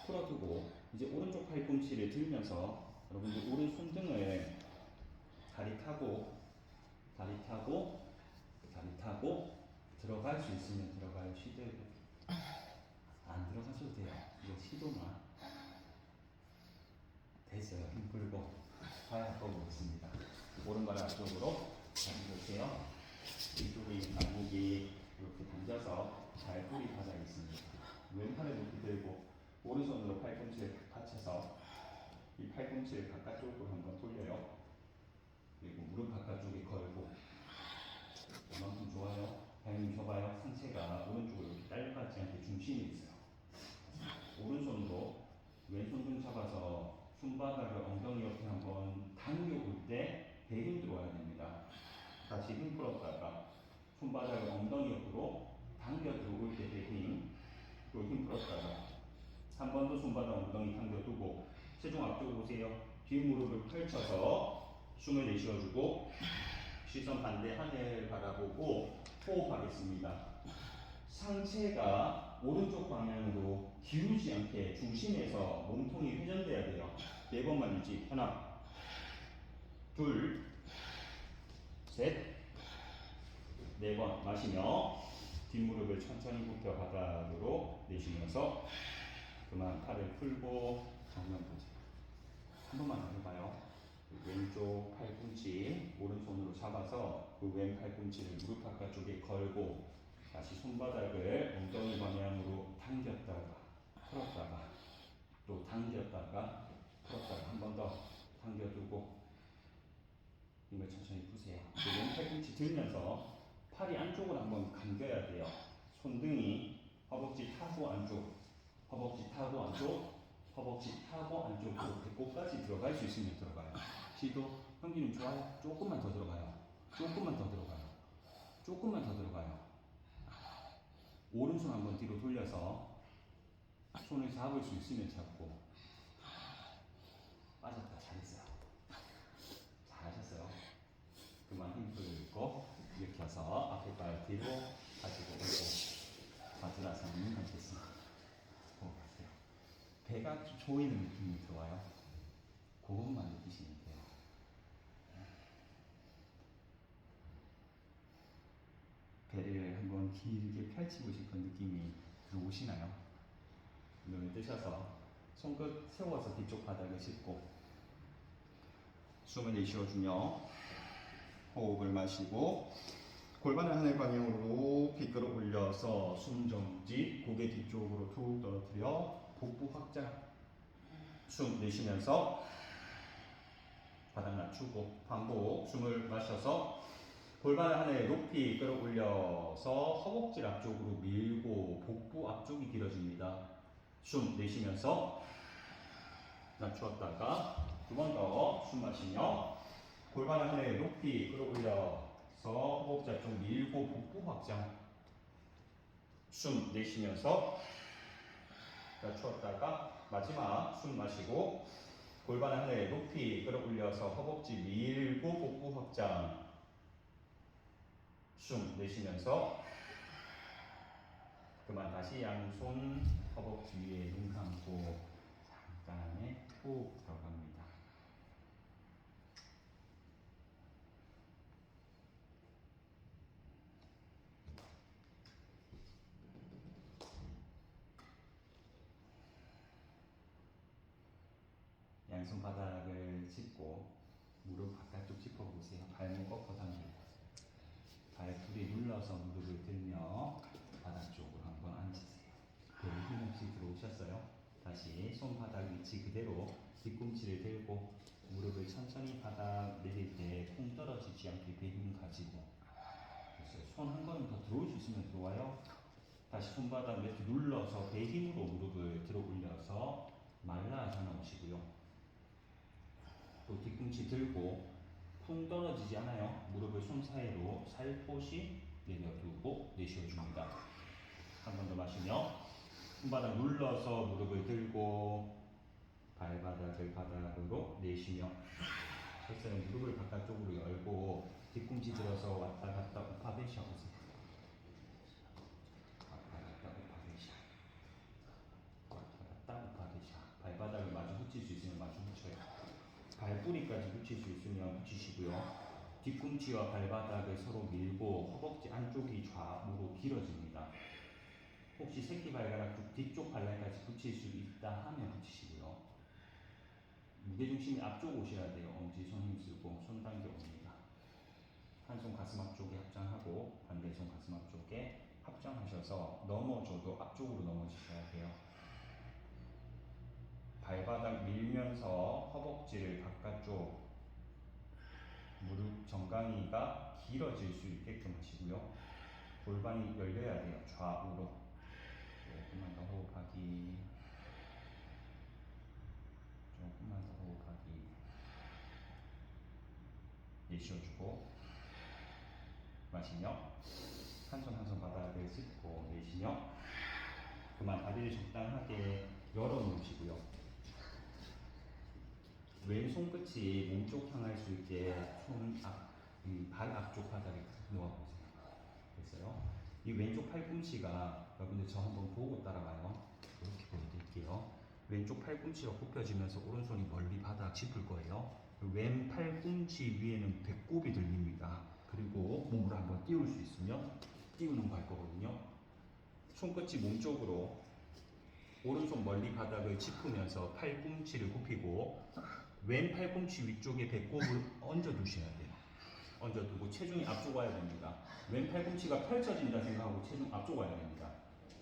B: 풀어두고 이제 오른쪽 팔꿈치를 들면서 여러분들 오른손등을 다리 타고 들어갈 수 있으면 들어가요. 시도해도 안 들어가셔도 돼요. 이거 시도만 됐어요. 힘 풀고 팔 꺾어보겠습니다. 오른발 앞쪽으로 다시 볼게요. 이쪽에 있는 발목이 이렇게 당겨서 발뿌리 바닥에 있습니다. 왼팔을 높이 들고 오른손으로 팔꿈치를 받쳐서 이 팔꿈치를 바깥쪽으로 한번 돌려요. 그리고 무릎 바깥쪽에 걸고 이만큼 좋아요. 방향 줘봐요. 상체가 오른쪽으로 이렇게 딸려가지 않게 중심이 있어요. 오른손으로 왼손 등 잡아서 손바닥을 엉덩이 옆에 한번 당겨볼 때 배 힘 들어와야 됩니다. 다시 힘 풀었다가 손바닥을 엉덩이 옆으로 당겨 들어올 때 배 힘, 또 힘 풀었다가 한 번 더 손바닥 엉덩이 당겨두고 체중 앞쪽 보세요. 뒷무릎을 펼쳐서 숨을 내쉬어주고 시선 반대 하늘 바라보고 호흡하겠습니다. 상체가 오른쪽 방향으로 기울지 않게 중심에서 몸통이 회전돼야 돼요. 네 번만 유지. 하나, 둘, 셋, 네 번 마시며 뒷무릎을 천천히 굽혀 바닥으로 내쉬면서 그만 팔을 풀고 정면 보세요. 한 번만 더 해봐요. 왼쪽 팔꿈치 오른손으로 잡아서 그 왼 팔꿈치를 무릎 바깥쪽에 걸고 다시 손바닥을 엉덩이 방향으로 당겼다가 풀었다가 또 당겼다가 풀었다가 한 번 더 당겨두고 힘을 천천히 푸세요. 왼 팔꿈치 들면서 팔이 안쪽으로 한번 감겨야 돼요. 손등이 허벅지 타고 안쪽, 허벅지 타고 안쪽, 허벅지 타고 안쪽으로 배꼽까지 들어갈 수 있으면 들어가요. 시도. 형님 좋아요. 조금만 더 들어가요. 조금만 더 들어가요. 조금만 더 들어가요. 오른손 한번 뒤로 돌려서 손을 잡을 수 있으면 잡고 빠졌다. 잘했어요. 잘하셨어요. 그만 힘 풀고 이렇게 해서 앞에 발 뒤로 가지고 오고 바드라산이 하겠습니다. 호흡하세요. 배가 조이는 느낌이 들어와요. 그것만 느끼시면 돼요. 배를 한번
C: 한번 길게 펼치고 싶은 느낌이 들어오시나요? 눈을 뜨셔서 손끝 세워서 뒤쪽 바닥을 짚고 숨을 내쉬어주며 호흡을 마시고 골반을 하늘 방향으로 높이 끌어올려서 숨 정지, 고개 뒤쪽으로 툭 떨어뜨려 복부 확장. 숨 내쉬면서 바닥 낮추고 반복. 숨을 마셔서 골반을 하늘 높이 끌어올려서 허벅지 앞쪽으로 밀고 복부 앞쪽이 길어집니다. 숨 내쉬면서 낮추었다가 두 번 더 숨 마시며 골반을 하늘 높이 끌어올려서 허벅지 앞쪽 밀고 복부 확장. 숨 내쉬면서 낮추었다가 마지막 숨 마시고 골반을 하늘 높이 끌어올려서 허벅지 밀고 복부 확장. 숨 내쉬면서 그만 다시 양손 허벅지 위에 눈 감고 잠깐에 푹 들어갑니다. 양손 바닥을 짚고 무릎 바깥쪽 짚어보세요. 발목 꺾어 당기고 발풀이 눌러서 무릎을 들며 바닥 쪽으로 한번 앉으세요. 별 힘없이 들어오셨어요. 다시 손바닥 위치 그대로 뒤꿈치를 들고 무릎을 천천히 바닥 내릴 때 콩 떨어지지 않게 배 힘 가지고 손 한 걸음 더 들어올 수 있으면 들어와요. 다시 손바닥 매트 눌러서 배 힘으로 무릎을 들어 올려서 말라서 나오시고요. 또 뒤꿈치 들고 쿵 떨어지지 않아요. 무릎을 손 사이로 살포시 내려두고 내쉬어줍니다. 한 번 더 마시며 손바닥 눌러서 무릎을 들고 발바닥을 바닥으로 내쉬며 셔츠는 무릎을 바깥쪽으로 열고 뒤꿈치 들어서 왔다 갔다 우파베샤 오세요. 왔다 갔다 우파베샤, 왔다 갔다 우파베샤. 발바닥을 마주 붙일 수 있으면 마주 붙여요. 발뿌리까지 붙일 수 있으면 붙이시고요. 뒤꿈치와 발바닥을 서로 밀고 허벅지 안쪽이 좌우로 길어집니다. 혹시 새끼발가락 쪽 뒤쪽 발날까지 붙일 수 있다 하면 붙이시고요. 무게중심이 앞쪽 오셔야 돼요. 엄지손 힘쓰고 손 당겨 옵니다. 한 손 가슴 앞쪽에 합장하고 반대 손 가슴 앞쪽에 합장하셔서 넘어져도 앞쪽으로 넘어지셔야 돼요. 발바닥 밀면서 허벅지를 바깥쪽 무릎 정강이가 길어질 수 있게끔 하시고요. 골반이 열려야 돼요. 좌우로. 조금만 더 호흡하기. 조금만 더 호흡하기. 내쉬어주고 마시며 한 손 한 손 바닥을 짚고 내쉬며 그만 다리를 적당하게 열어놓으시고요. 왼손 끝이 몸쪽 향할 수 있게 손 앞, 발 앞쪽 바닥에 놓아보세요. 됐어요? 이 왼쪽 팔꿈치가 여러분들 저 한번 보고 따라가요. 이렇게 보여드릴게요. 왼쪽 팔꿈치가 굽혀지면서 오른손이 멀리 바닥 짚을 거예요. 왼 팔꿈치 위에는 배꼽이 들립니다. 그리고 몸을 한번 띄울 수 있으면 띄우는 거 할 거거든요. 손끝이 몸쪽으로 오른손 멀리 바닥을 짚으면서 팔꿈치를 굽히고 왼 팔꿈치 위쪽에 배꼽을 얹어 두셔야 돼요. 얹어 두고 체중이 앞쪽 와야 됩니다. 왼 팔꿈치가 펼쳐진다 생각하고 체중 앞쪽 와야 됩니다.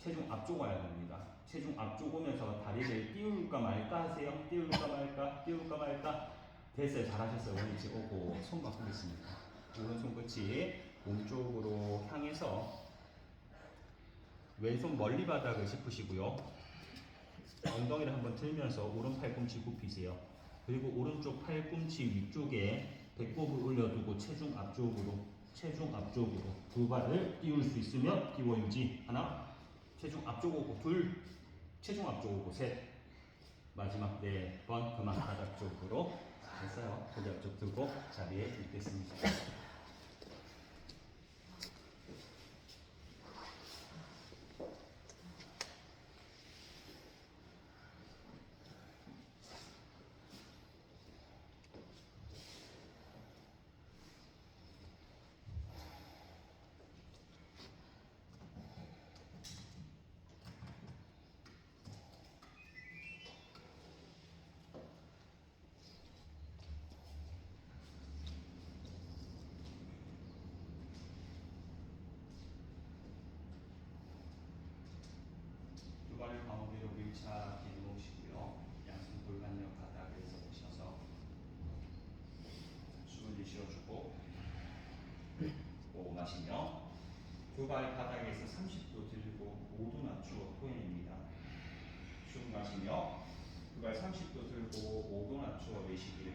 C: 체중 앞쪽 와야 됩니다. 체중 앞쪽 오면서 다리를 띄울까 말까 하세요. 띄울까 말까, 띄울까 말까. 됐어요. 잘하셨어요. 원위치 오고 손 바꾸겠습니다. 오른손 끝이 몸쪽으로 향해서 왼손 멀리 바닥을 짚으시고요. 엉덩이를 한번 들면서 오른 팔꿈치 굽히세요. 그리고 오른쪽 팔꿈치 위쪽에 배꼽을 올려두고 체중 앞쪽으로 두 발을 띄울 수 있으면 띄워 유지. 하나, 체중 앞쪽 오고 둘, 체중 앞쪽 오고 셋, 마지막 네 번 그만 바닥 쪽으로. 됐어요. 고개 앞쪽 들고 자리에 있겠습니다. 내려주고 호흡 마시며 두 발 바닥에서 30도 들고 5도 낮추어 토해냅니다. 숨 마시며 두 발 30도 들고 5도 낮추어 내쉬기를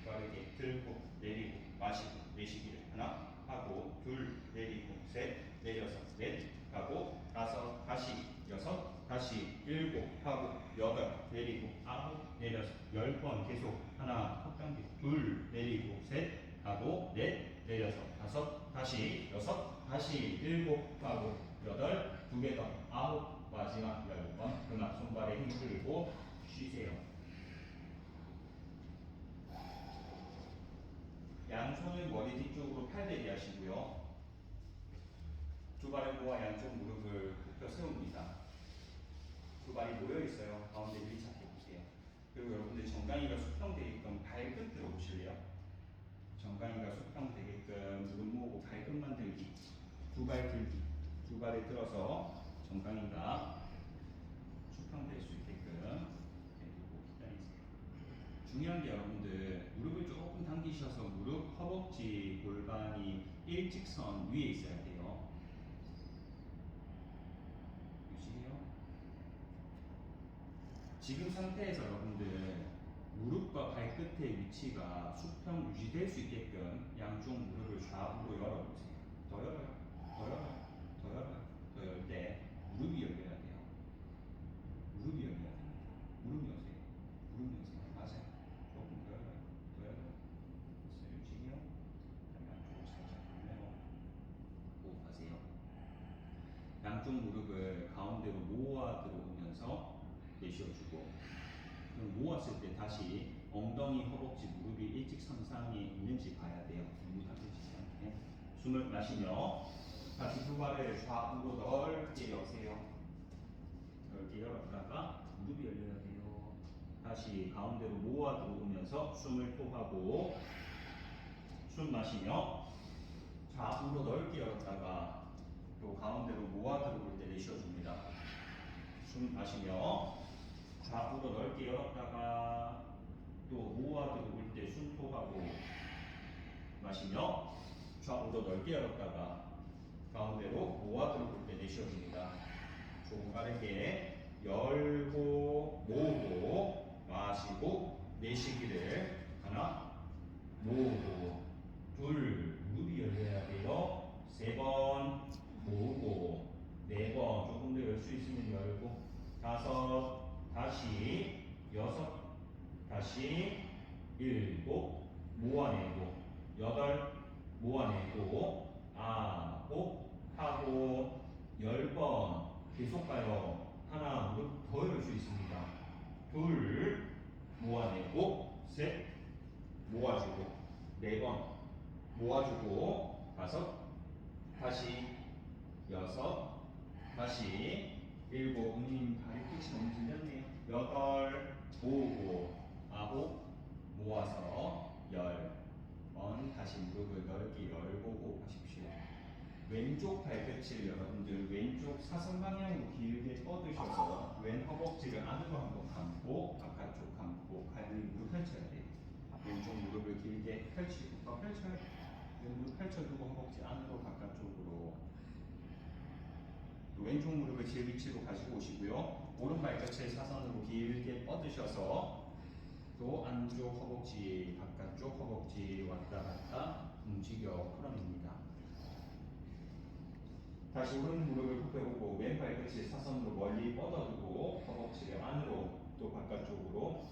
C: 빠르게 들고 내리고 마시고 내쉬기를 하나 하고 둘 내리고 셋 내려서 넷 하고 다섯 다시 여섯 다시 일곱 하고 여덟 내리고 아홉 내려서 10번 계속 하나 첫 단계 둘 내리고 셋 하고 넷 내려서 다섯 다시 여섯 다시 일곱 하고 여덟 두 개 더 아홉 마지막 10번 그만 손발에 힘 풀고 쉬세요. 양손을 머리 뒤쪽으로 팔베리 하시고요. 두 발을 모아 양쪽 무릎을 굽혀 세웁니다. 두 발이 모여 있어요. 가운데 밀착해 보세요. 그리고 여러분들 정강이가 수평되게끔 발끝으로 보실래요? 정강이가 수평되게끔 무릎 모으고 발끝만 들기. 두 발 들기. 두 발을 들어서 정강이가 수평될 수 있게끔 내리고 기다리세요. 중요한 게 여러분들 무릎을 조금 당기셔서 무릎, 허벅지, 골반이 일직선 위에 있어야 돼요. 유지해요. 지금 상태에서 여러분들 무릎과 발끝의 위치가 수평 유지될 수 있게끔 양쪽 무릎을 좌우로 열어보세요. 더 열어요. 더 열어요. 더 열어요. 더 열 때 무릎이 열려야 돼요. 무릎이 열려야 됩니다. 무릎 여세요. 무릎 여세요. 맞아요. 조금 더 열어요. 더 열어요. 됐어요. 유지해요. 양쪽으로 살짝 돌려요. 호흡하세요. 양쪽 무릎을 가운데로 모아 들어오면서 내쉬어주고 그럼 모았을 때 다시 엉덩이, 허벅지, 무릎이 일직선상에 있는지 봐야 돼요. 너무 당겨지지 않게. 숨을 마시며 다시 두 발을 좌우로 넓게 여세요. 넓게 열었다가 무릎이 열려야 돼요. 다시 가운데로 모아 들어오면서 숨을 토하고 숨 마시며 좌우로 넓게 열었다가 또 가운데로 모아 들어올 때 내쉬어줍니다. 숨 마시며 좌우로 넓게 열었다가 또 모아 들어올 때 숨 토하고 마시며 좌우로 넓게 열었다가 가운데로 모아 들어올 때 내쉬어줍니다. 조금 빠르게 열고 모으고 마시고 내쉬기를 하나 모으고 둘 무릎이 열려야 돼요. 세 번 모으고 네 번 조금 더 열 수 있으면 열고 다섯 다시 여섯 다시 일곱 모아내고 여덟 모아내고 아홉 하고 10번 계속 가요. 하나 무릎 더 열 수 있습니다. 둘 모아내고 셋 모아주고 네 번 모아주고 다섯 다시 여섯 다시 일곱 발이 끝이 너무 들렸네요. 여덟 모으고 아홉 모아서 10번 다시 무릎을 넓게 열고 호흡하십시오. 왼쪽 발끝을 여러분들 왼쪽 사선 방향으로 길게 뻗으셔서 왼 허벅지를 안으로 한번 감고 바깥쪽 감고 갈비 무릎 펼쳐야 돼요. 왼쪽 무릎을 길게 펼치고 더 펼쳐요. 왼 무릎 펼쳐두고 허벅지 안으로 바깥쪽으로 또 왼쪽 무릎을 제 위치로 가지고 오시고요. 오른 발끝을 사선으로 길게 뻗으셔서 또 안쪽 허벅지 바깥쪽 허벅지 왔다 갔다 움직여 풀어냅니다. 다시 오른 무릎을 굽혀보고 왼 발끝을 사선으로 멀리 뻗어두고 허벅지를 안으로 또 바깥쪽으로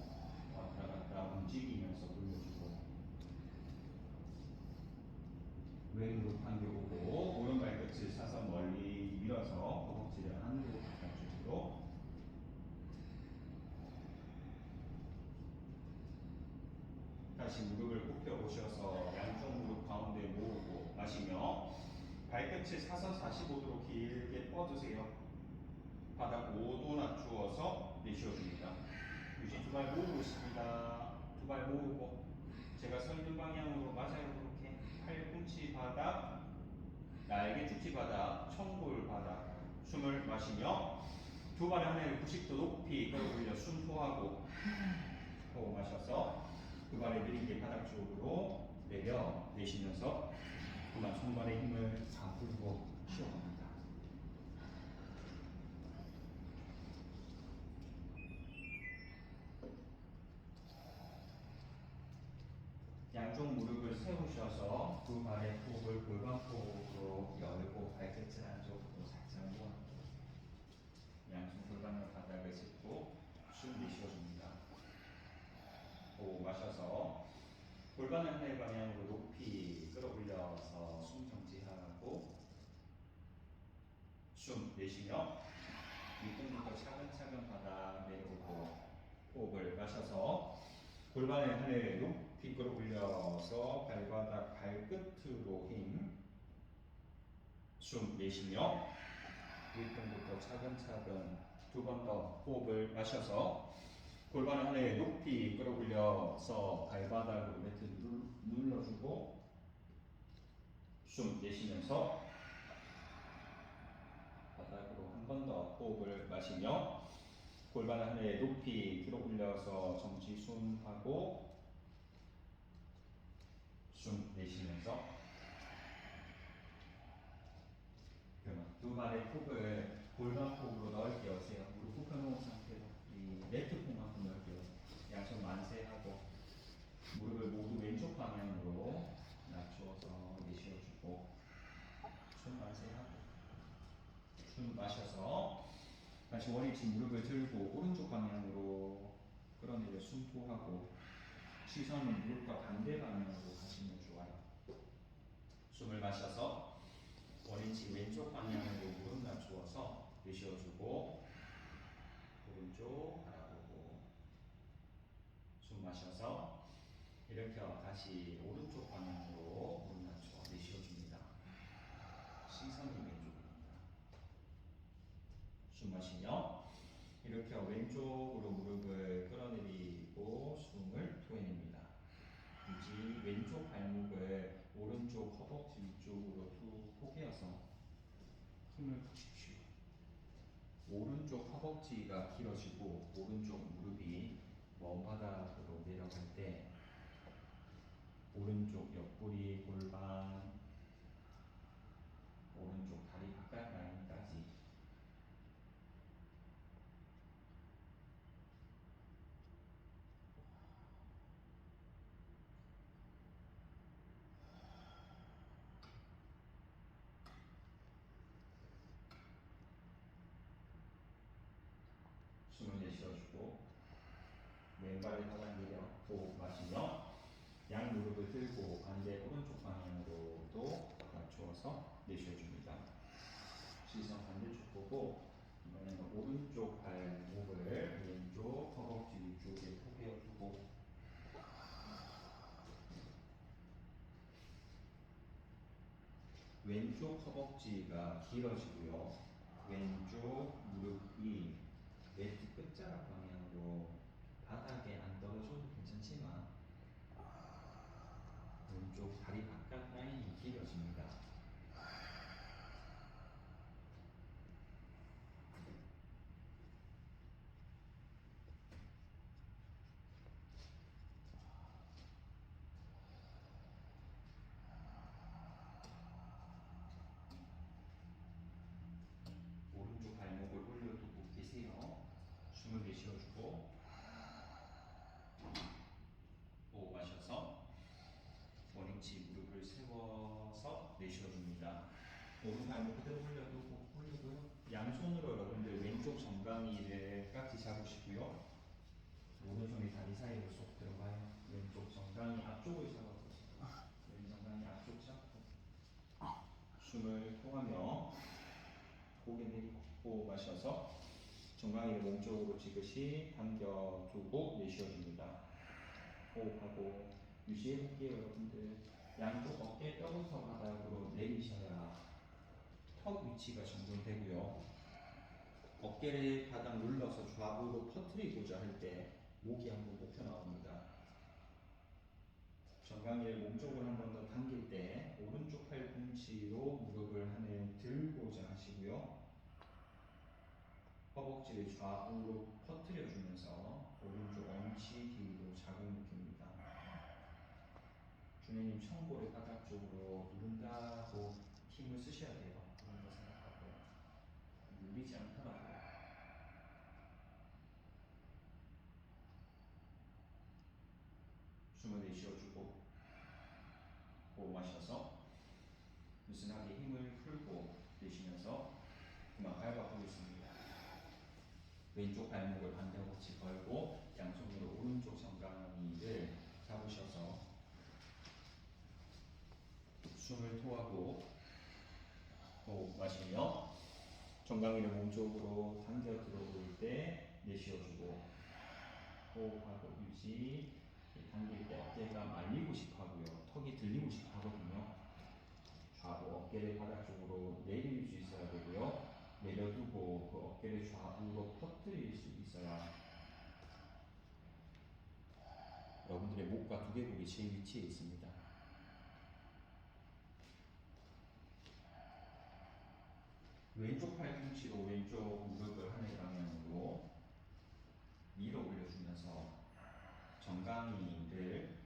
C: 왔다 갔다 움직이면서 돌려주고 왼 무릎 당겨오고 오른 발끝을 사선 멀리 밀어서 허벅지를 안으로 바깥쪽으로 다시 무릎을 굽혀 오셔서 양쪽 무릎 가운데 모으고 마시며 발끝을 사선 45도로 길게 뻗으세요. 바닥 5도 낮추어서 내쉬어줍니다. 유지 두 발 모으고 있습니다. 두 발 모으고 제가 서 있는 방향으로 맞아요. 그렇게 팔꿈치 바닥, 날개 축지 바닥, 청골 바닥. 숨을 마시며 두 발의 하늘을 90도 높이 끌어올려 숨 토하고 호흡 마셔서 두 발을 느리게 바닥 쪽으로 내려 내쉬면서 그만 손발의 힘을 다 풀고 쉬어갑니다. 양쪽 무릎을 세우셔서 두 발의 호흡을 골반폭으로 열고 발끝을 안쪽으로 살짝 모아주고 양손 골반을 바닥을 짚고 숨 내쉬어줍니다. 호흡 마셔서 골반을 하늘 방향으로 높이 끌어올려서 숨 정지하고 숨 내쉬며 밑둥부터 차근차근 바닥 내려오고 호흡을 마셔서 골반을 하늘 높이 끌어올려서 발바닥 발끝으로 힘 숨 내쉬며 윗등부터 차근차근 두 번 더 호흡을 마셔서 골반을 하늘 높이 끌어올려서 발바닥으로 매트 눌러주고 숨 내쉬면서 바닥으로 한 번 더 호흡을 마시며 골반을 하늘 높이 끌어올려서 정지 숨하고 숨 내쉬면서 두 발의 콕을 골반폭으로 넓게 여세요. 무릎 굽혀놓은 상태로 이 매트 폭만큼 넓게 여세요. 양손 만세하고 무릎을 모두 왼쪽 방향으로 낮추어서 내쉬어주고 숨 만세하고 숨 마셔서 다시 원위치 무릎을 들고 오른쪽 방향으로 끌어내려 숨토하고 시선은 무릎과 반대 방향으로 가시면 좋아요. 숨을 마셔서 원위치 왼쪽 방향으로 무릎 낮추어서 내쉬어주고 오른쪽 바라보고 숨 마셔서 일으켜 다시 오른쪽 방향으로 무릎 낮추어 내쉬어줍니다. 시선이 왼쪽입니다. 숨 마시며 일으켜 왼쪽으로 무릎을 끌어내리고 숨을 토해냅니다. 유지 왼쪽 발목을 오른쪽 허벅지 위쪽으로 툭 포개어서 힘을 푸십시오. 오른쪽 허벅지가 길어지고 오른쪽 무릎이 먼 바닥으로 내려갈 때 오른쪽 옆구리 골반 오른쪽 다리 바깥 라인까지 숨을 내쉬어주고 왼발을 바닥 내려 호흡 마시며 양 무릎을 들고 반대 오른쪽 방향으로도 낮추어서 내쉬어줍니다. 시선 반대쪽 보고 이번에는 오른쪽 발목을 왼쪽 허벅지 위쪽에 포개어주고 왼쪽 허벅지가 길어지고요. 왼쪽 무릎이 매트 끝자락 방향으로 바닥에 안 떨어져도 괜찮지만 왼쪽 다리 바깥 라인이 길어집니다. 오른쪽 발목을 올려두고 계세요. 숨을 내쉬어주고 호흡 마셔서 원위치 무릎을 세워서 내쉬어줍니다. 오른 발목 그대로 올리고요. 양손으로 여러분들 왼쪽 정강이를 깍지 잡으시고요. 오른손이 다리 사이로 쏙 들어가요. 왼쪽 정강이 앞쪽을 잡아보세요. 왼 정강이 앞쪽 잡고 숨을 통하며 고개 내리고 호흡 마셔서 정강이를 몸쪽으로 지그시 당겨두고 내쉬어줍니다. 호흡하고 유지해볼게요. 여러분들 양쪽 어깨 뼈부터 바닥으로 내리셔야 턱 위치가 정돈되고요. 어깨를 바닥 눌러서 좌우로 퍼뜨리고자 할 때 목이 한번 높여 나옵니다. 정강이를 몸쪽으로 한 번 더 당길 때 오른쪽 팔꿈치로 무릎을 하늘 들고자 하시고요. 허벅지를 좌우로 퍼뜨려 주면서 오른쪽 엉치 뒤로 자극 느낍니다.
B: 준현님 청고를 바닥 쪽으로 누른다고 힘을 쓰셔야 돼요. 그런 거 생각하고 눌리지 않더라고요. 숨을 내쉬어주고 호흡 마셔서 느슨하게 힘을 풀고 내쉬면서 그만 밟아보겠습니다. 왼쪽 발목을 반대꿈치 걸고 양손으로 오른쪽 정강이를 잡으셔서 숨을 토하고 호흡 마시며 정강이를 몸쪽으로 당겨 들어올 때 내쉬어주고 호흡하고 유지. 당길 때 어깨가 말리고 싶어 하고요. 턱이 들리고 싶어 하거든요. 좌우 어깨를 바닥 쪽으로 내릴 수 있어야 되고요. 내려두고 그 어깨를 좌우로 퍼뜨릴 수 있어야 여러분들의 목과 두개골이 제 위치에 있습니다. 왼쪽 팔꿈치로 왼쪽 무릎을 하늘 방향으로 밀어 올려주면서 정강이를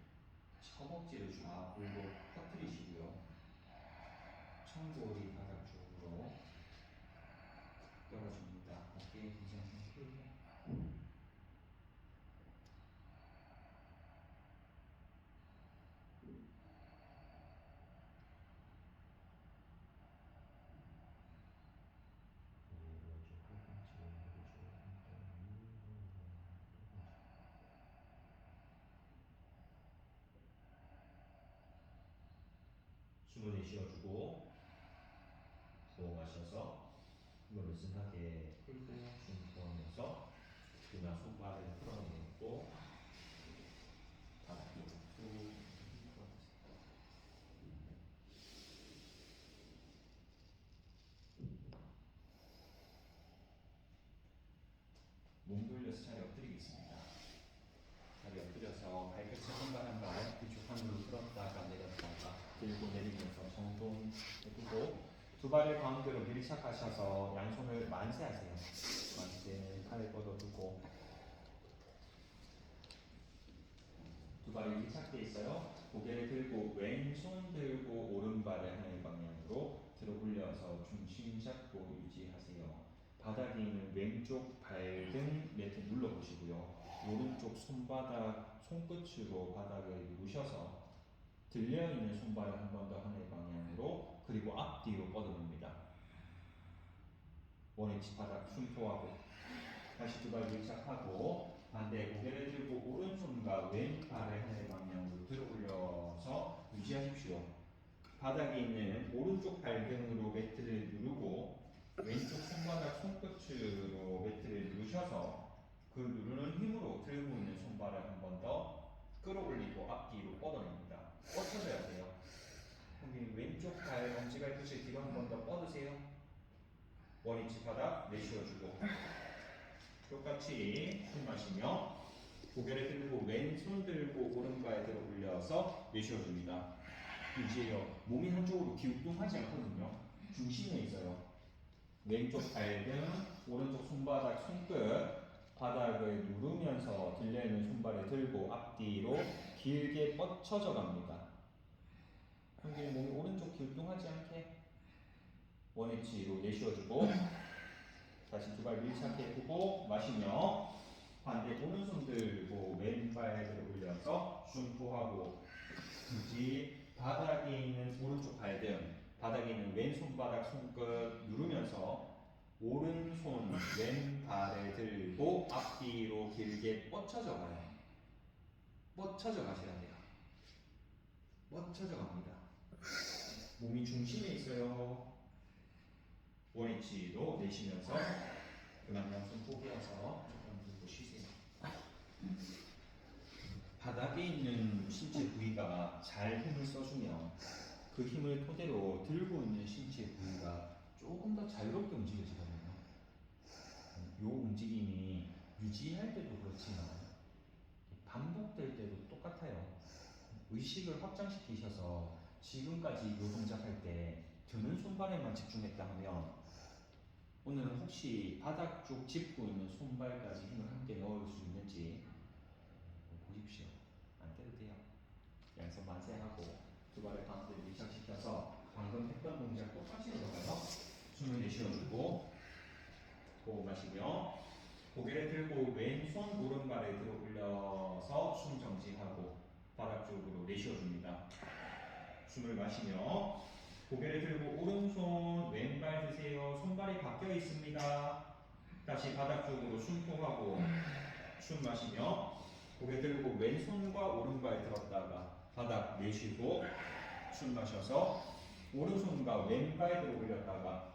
B: 허벅지를 좌우로 퍼뜨리시고요. 청골이 바닥 쪽으로 떨어집니다. 어깨 긴장 좀 풀고 숨을 내쉬어주고 호흡 마셔서 힘을 느슨하게 풀고 숨 부으면서 그냥 손발을 풀어내고 바닥 쪽으로 쭉 풀어주세요. 몸 돌려서 자리 엎드리겠습니다. 자리 엎드려서 발끝을 한발 한 발 뒤쪽 한으로 풀었다가 내렸다가 들고 내리면서 정돈 해두고 두 발을 가운데로 밀착하셔서 양손을 만세하세요. 만세, 팔을 뻗어두고 두 발이 밀착되어 있어요. 고개를 들고 왼손 들고 오른발을 하늘 방향으로 들어 올려서 중심 잡고 유지하세요. 바닥에 있는 왼쪽 발등 매트 눌러보시고요. 오른쪽 손바닥 손끝으로 바닥을 누르셔서 들려있는 손발을 한 번 더 하늘 방향으로 그리고 앞뒤로 뻗어냅니다. 원위치 바닥 숨토하고 다시 두 발 밀착하고 반대 고개를 들고 오른손과 왼발을 하늘 방향으로 들어 올려서 유지하십시오. 바닥에 있는 오른쪽 발등으로 매트를 누르고 왼쪽 손바닥 손끝으로 매트를 누르셔서 그 누르는 힘으로 들고 있는 손발을 한 번 더 끌어올리고 앞뒤로 뻗어냅니다. 뻗쳐줘야 돼요. 형님 왼쪽 발 엄지발끝을 뒤로 한 번 더 뻗으세요. 원위치 바닥 내쉬어주고 똑같이 숨 마시며 고개를 들고 왼손 들고 오른발 들어 올려서 내쉬어줍니다. 유지해요. 몸이 한쪽으로 기울뚱하지 않거든요. 중심에 있어요. 왼쪽 발등, 오른쪽 손바닥, 손끝 바닥을 누르면서 들려있는 손발을 들고 앞뒤로 길게 뻗쳐져 갑니다. 형님 몸이 오른쪽 기울뚱하지 않게 원위치로 내쉬어주고 다시 두 발 밀착해 두고 마시며 반대 오른손 들고 왼발 들어 올려서 숨포하고 굳이 바닥에 있는 오른쪽 발등 바닥에 있는 왼손바닥 손끝 누르면서 오른손 왼발을 들고 앞뒤로 길게 뻗쳐져 가요. 뻗쳐져 가셔야 돼요. 뻗쳐져 갑니다. 몸이 중심에 있어요. 원위치로 내쉬면서 그만 양손 포기해서 조금 들고 쉬세요. 바닥에 있는 신체 부위가 잘 힘을 써주면 그 힘을 토대로 들고 있는 신체 부위가 조금 더 자유롭게 움직여지거든요. 이 움직임이 유지할 때도 그렇지만 반복될 때도 똑같아요. 의식을 확장시키셔서 지금까지 이 동작할 때 드는 손발에만 집중했다 하면 오늘은 혹시 바닥 쪽 짚고 있는 손발까지 힘을 함께 넣을 수 있는지 보십시오. 안 때도 돼요. 왼손 만세하고 두 발을 가운데 밀착시켜서 방금 했던 동작 똑같이 들어가요. 숨을 내쉬어주고 호흡 마시며 고개를 들고 왼손 오른발을 들어 올려서 숨 정지하고 바닥 쪽으로 내쉬어줍니다. 숨을 마시며 고개를 들고 오른손 왼발 드세요. 손발이 바뀌어 있습니다. 다시 바닥 쪽으로 숨통하고 숨 마시며 고개 들고 왼손과 오른발 들었다가 바닥 내쉬고 숨 마셔서 오른손과 왼발 들어 올렸다가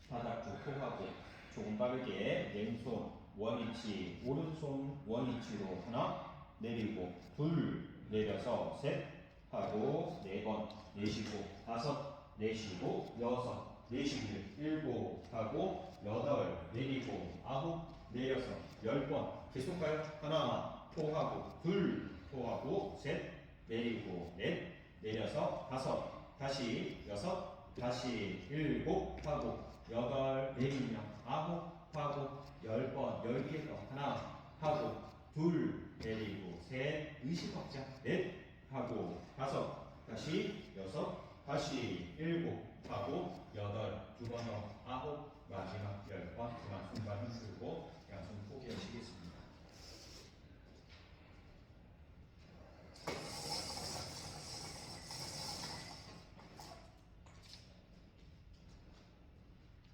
B: 바닥 쪽 토하고 조금 빠르게 왼손 원위치 오른손 원위치로 하나 내리고 둘 내려서 셋 하고 네 번 내쉬고 다섯 내쉬고 여섯 내쉬고 일곱 하고 여덟 내리고 아홉 내려서 10번 계속 가요. 하나 토하고 둘 토하고 셋 내리고 넷 내려서 다섯 다시 여섯 다시 일곱 하고 여덟 내리며 아홉 하고 10번 10개 더 하나 하고 둘 내리고 셋 의식업자 넷 하고 다섯 다시 여섯 다시 일곱 하고 여덟 두 번 더 아홉 마지막 10번 그만 손발 흔들고 양손 포기하시겠습니다.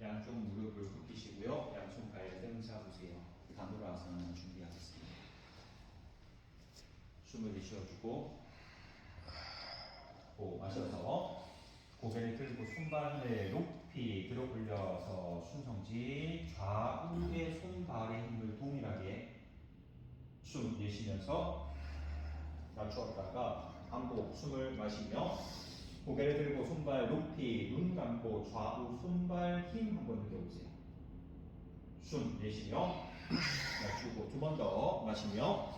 B: 양쪽 무릎을 굽히시고요. 양손 발 등 잡으세요. 다누라아사나 준비하겠습니다. 숨을 내쉬어주고 호흡 마셔서 고개를 들고 손발을 높이 들어 올려서 숨정지 좌우의 손발의 힘을 동일하게 숨 내쉬면서 낮추었다가 반복 숨을 마시며 고개를 들고 손발 높이 눈 감고 좌우 손발 힘 한번 느껴보세요. 숨 내쉬며 낮추고 두 번 더 마시며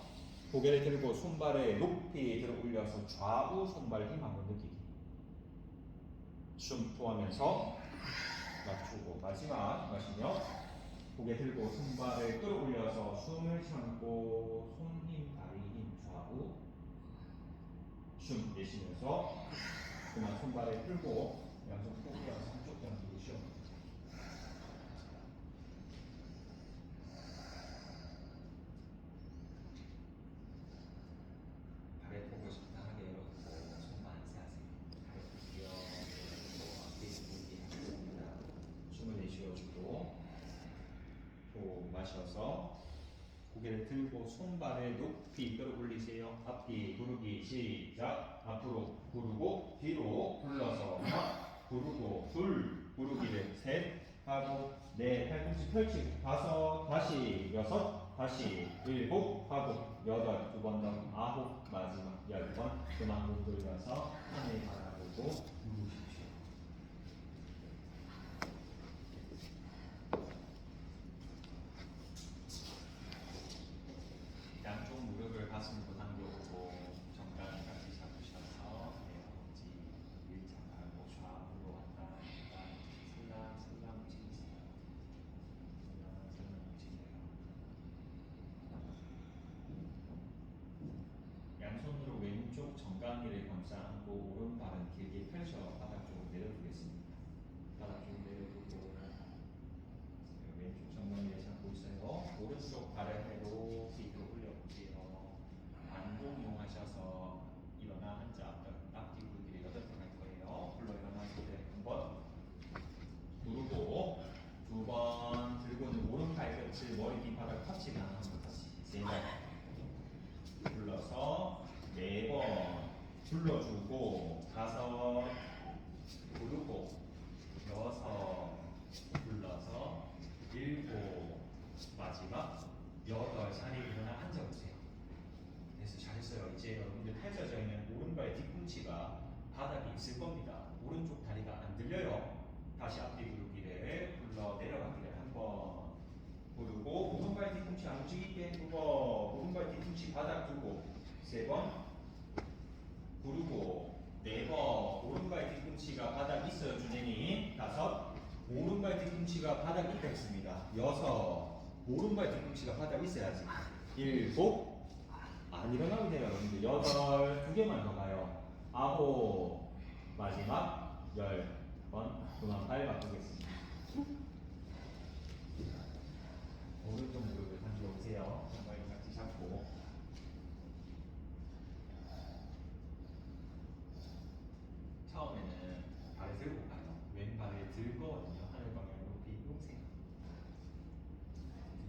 B: 고개를 들고 손발을 높이 들어 올려서 좌우 손발 힘 한번 느끼기. 숨 토하면서 낮추고 마지막 마시며 고개 들고 손발을 끌어올려서 숨을 참고 손힘 다리 힘 좌우 숨 내쉬면서 그만 손발을 풀고 양손 포기해서 한쪽 편 누르시오. 발의 폭을 적당하게 열어두고 손 만세하세요. 발을 끼워 앞뒤 돌기 하겠습니다. 숨을 내쉬어주고 호흡 마셔서 고개를 들고 손발을 높이 끌어올리세요. 앞뒤 구르기 시작. 앞으로 구르고 뒤로 굴러서 하나 구르고 둘 구르기를 셋 하고 넷 팔꿈치 펼치고 다섯 다시 여섯 다시 일곱 하고 여덟 두 번 더 아홉 마지막 10번 그만 몸 돌려서 하늘 바라보고 누우십시오. 양쪽 무릎을 가슴으로 당겨오고 정강이 같이 잡으셔서 허벅지 밀착하고 좌우로 왔다 갔다 슬랑슬랑 움직이세요. 슬랑슬랑 움직여요. 양손으로 왼쪽 정강이를 감싸 안고 오른발은 길게 펼쳐 바닥 쪽으로 내려두겠습니다. 바닥 쪽으로 내려두고 왼쪽 정강이를 잡고 있어요. 오른쪽 발을 해로 뒤로 올려보세요. 반동 이용하셔서 일어나 앉아 앞뒤 구르기를 8번 할 거예요. 불러 일어나실 때 한번 누르고 두 번 들고는 오른팔 끝을 머리 뒤바닥 터치가 한번 다시 세 번 불러서 네 번 불러주고 다섯 부르고 여섯 불러서 일곱 마지막 여덟 자리 일어나 앉아보세요. 그래서 잘했어요. 이제 여러분들 펼쳐져 있는 오른발 뒤꿈치가 바닥에 있을 겁니다. 오른쪽 다리가 안 들려요. 다시 앞뒤 구르기를 불러 내려가기를 한번 부르고 오른발 뒤꿈치 안 움직이게 두 번 오른발 뒤꿈치 바닥 두고 세 번 부르고 네 번 오른발 뒤꿈치가 바닥 있어요. 준현이 다섯 오른발 뒤꿈치가 바닥 있다 했습니다. 여섯 오른발 뒤꿈치가 바닥 있어야지. 일곱 안 일어나면 돼요. 여러분들 여덟 두 개만 더 가요. 9, 마지막 10번. 그만 발 바꾸겠습니다. 오른쪽 무릎을 당겨오세요. 왼발 같이 잡고. 처음에는 발을 들고 가요. 왼발을 들거든요. 하늘 방향으로 뒤놓으세요.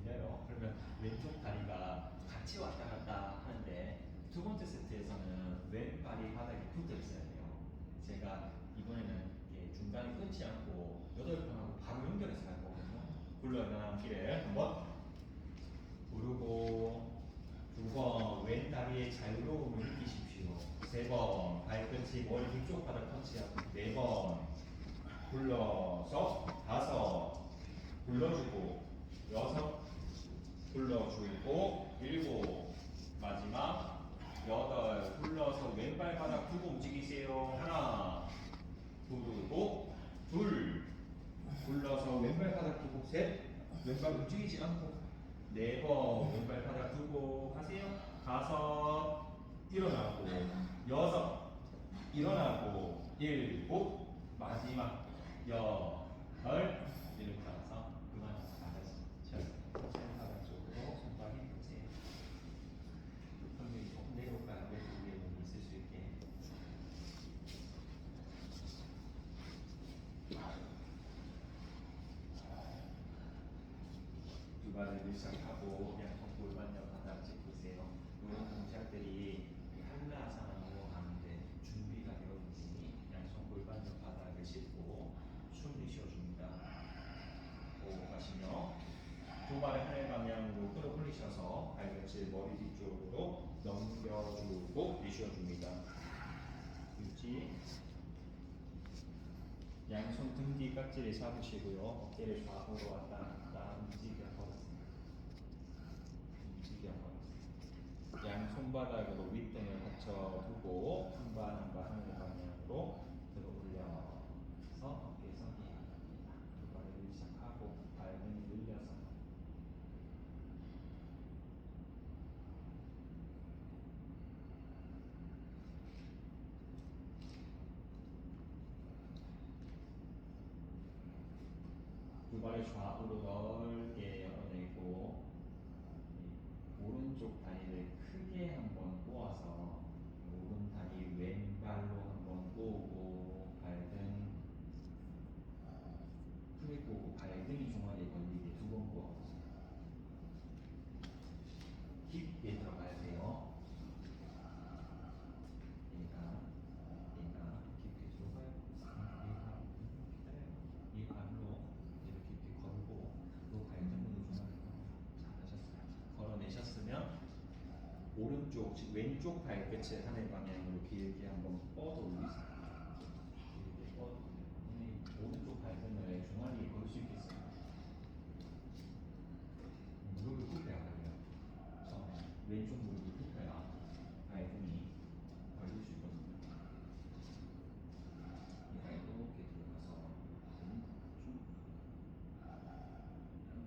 B: 들려요? 그러면 왼쪽 다리가 같이 왔다 갔다 하는데 두 번째 세트에서는 왼발이 바닥에 붙어 있어야 돼요. 제가 이번에는 중간에 끊지 않고 8번하고 바로 연결해서 갈 거거든요. 굴러가는 길에 한번 부르고, 2번 왼 다리의 자유로움을 느끼십시오. 3번 발끝이 머리 뒤쪽 바닥 터치하고, 4번 굴러서, 5 굴러주고, 6 굴러주고, 7 마지막 8 굴러서 왼발 바닥 두고 움직이세요. 하나 두르고, 2 굴러서 왼발 바닥 두고, 3 왼발 움직이지 않고, 4번 왼발 바닥 두고 하세요. 5 일어나고, 6 일어나고, 7 마지막 8 이렇게 와서 그만 나가시죠. 바닥 쪽으로 손발 힘보세요. 엉덩이 조금 내려올까요? 왼쪽 위에 몸이 있을 수 있게. 두 발을 밀착하고 양손 골반옆 바닥 짚으세요. 이런 동작들이 한라산으로 가는데 준비가 되어 있으니 양손 골반옆 바닥을 짚고 숨을 쉬어줍니다. 호흡하시며 두 발을 하늘 방향으로 끌어올리셔서 발끝을 머리 뒤쪽으로 넘겨주고 내쉬어줍니다. 유지. 양손 등 뒤 깍지를 잡으시고요. 어깨를 좌우로 왔다 갔다 움직여 버렸습니다. 움직여 버렸습니다. 양 손바닥으로 윗등을 받쳐두고 한 발 한 발 하늘 방향으로 들어 올려서 어깨 서기 합니다. 두 발을 시작하고 발등을 늘려서 두 발을 좌우로 넓게 열어내고 오른쪽 다리를 크게 한번 꼬아서 오른 다리 왼발로 한번 꼬고 발등 크게 꼬고 발등이 종아리에 걸리게 2번 꼬아보세요. 깊게 들어가야 돼요. 얘가 깊게 들어가요. 이 발로 이렇게 깊게 걸고 또 발등으로 종아리를 잘하셨어요. 걸어내셨으면 오른쪽, 즉 왼쪽 발끝을 하늘 방향으로 길게 한번 뻗어 올리세요. 길게 뻗어 올리면 오른쪽 발등을 종아리에 걸 수 있겠어요. 무릎을 굽혀야 돼요. 처음에 왼쪽 무릎을 굽혀야 발등이 걸릴 수 있거든요. 이렇게 들어가서 쭉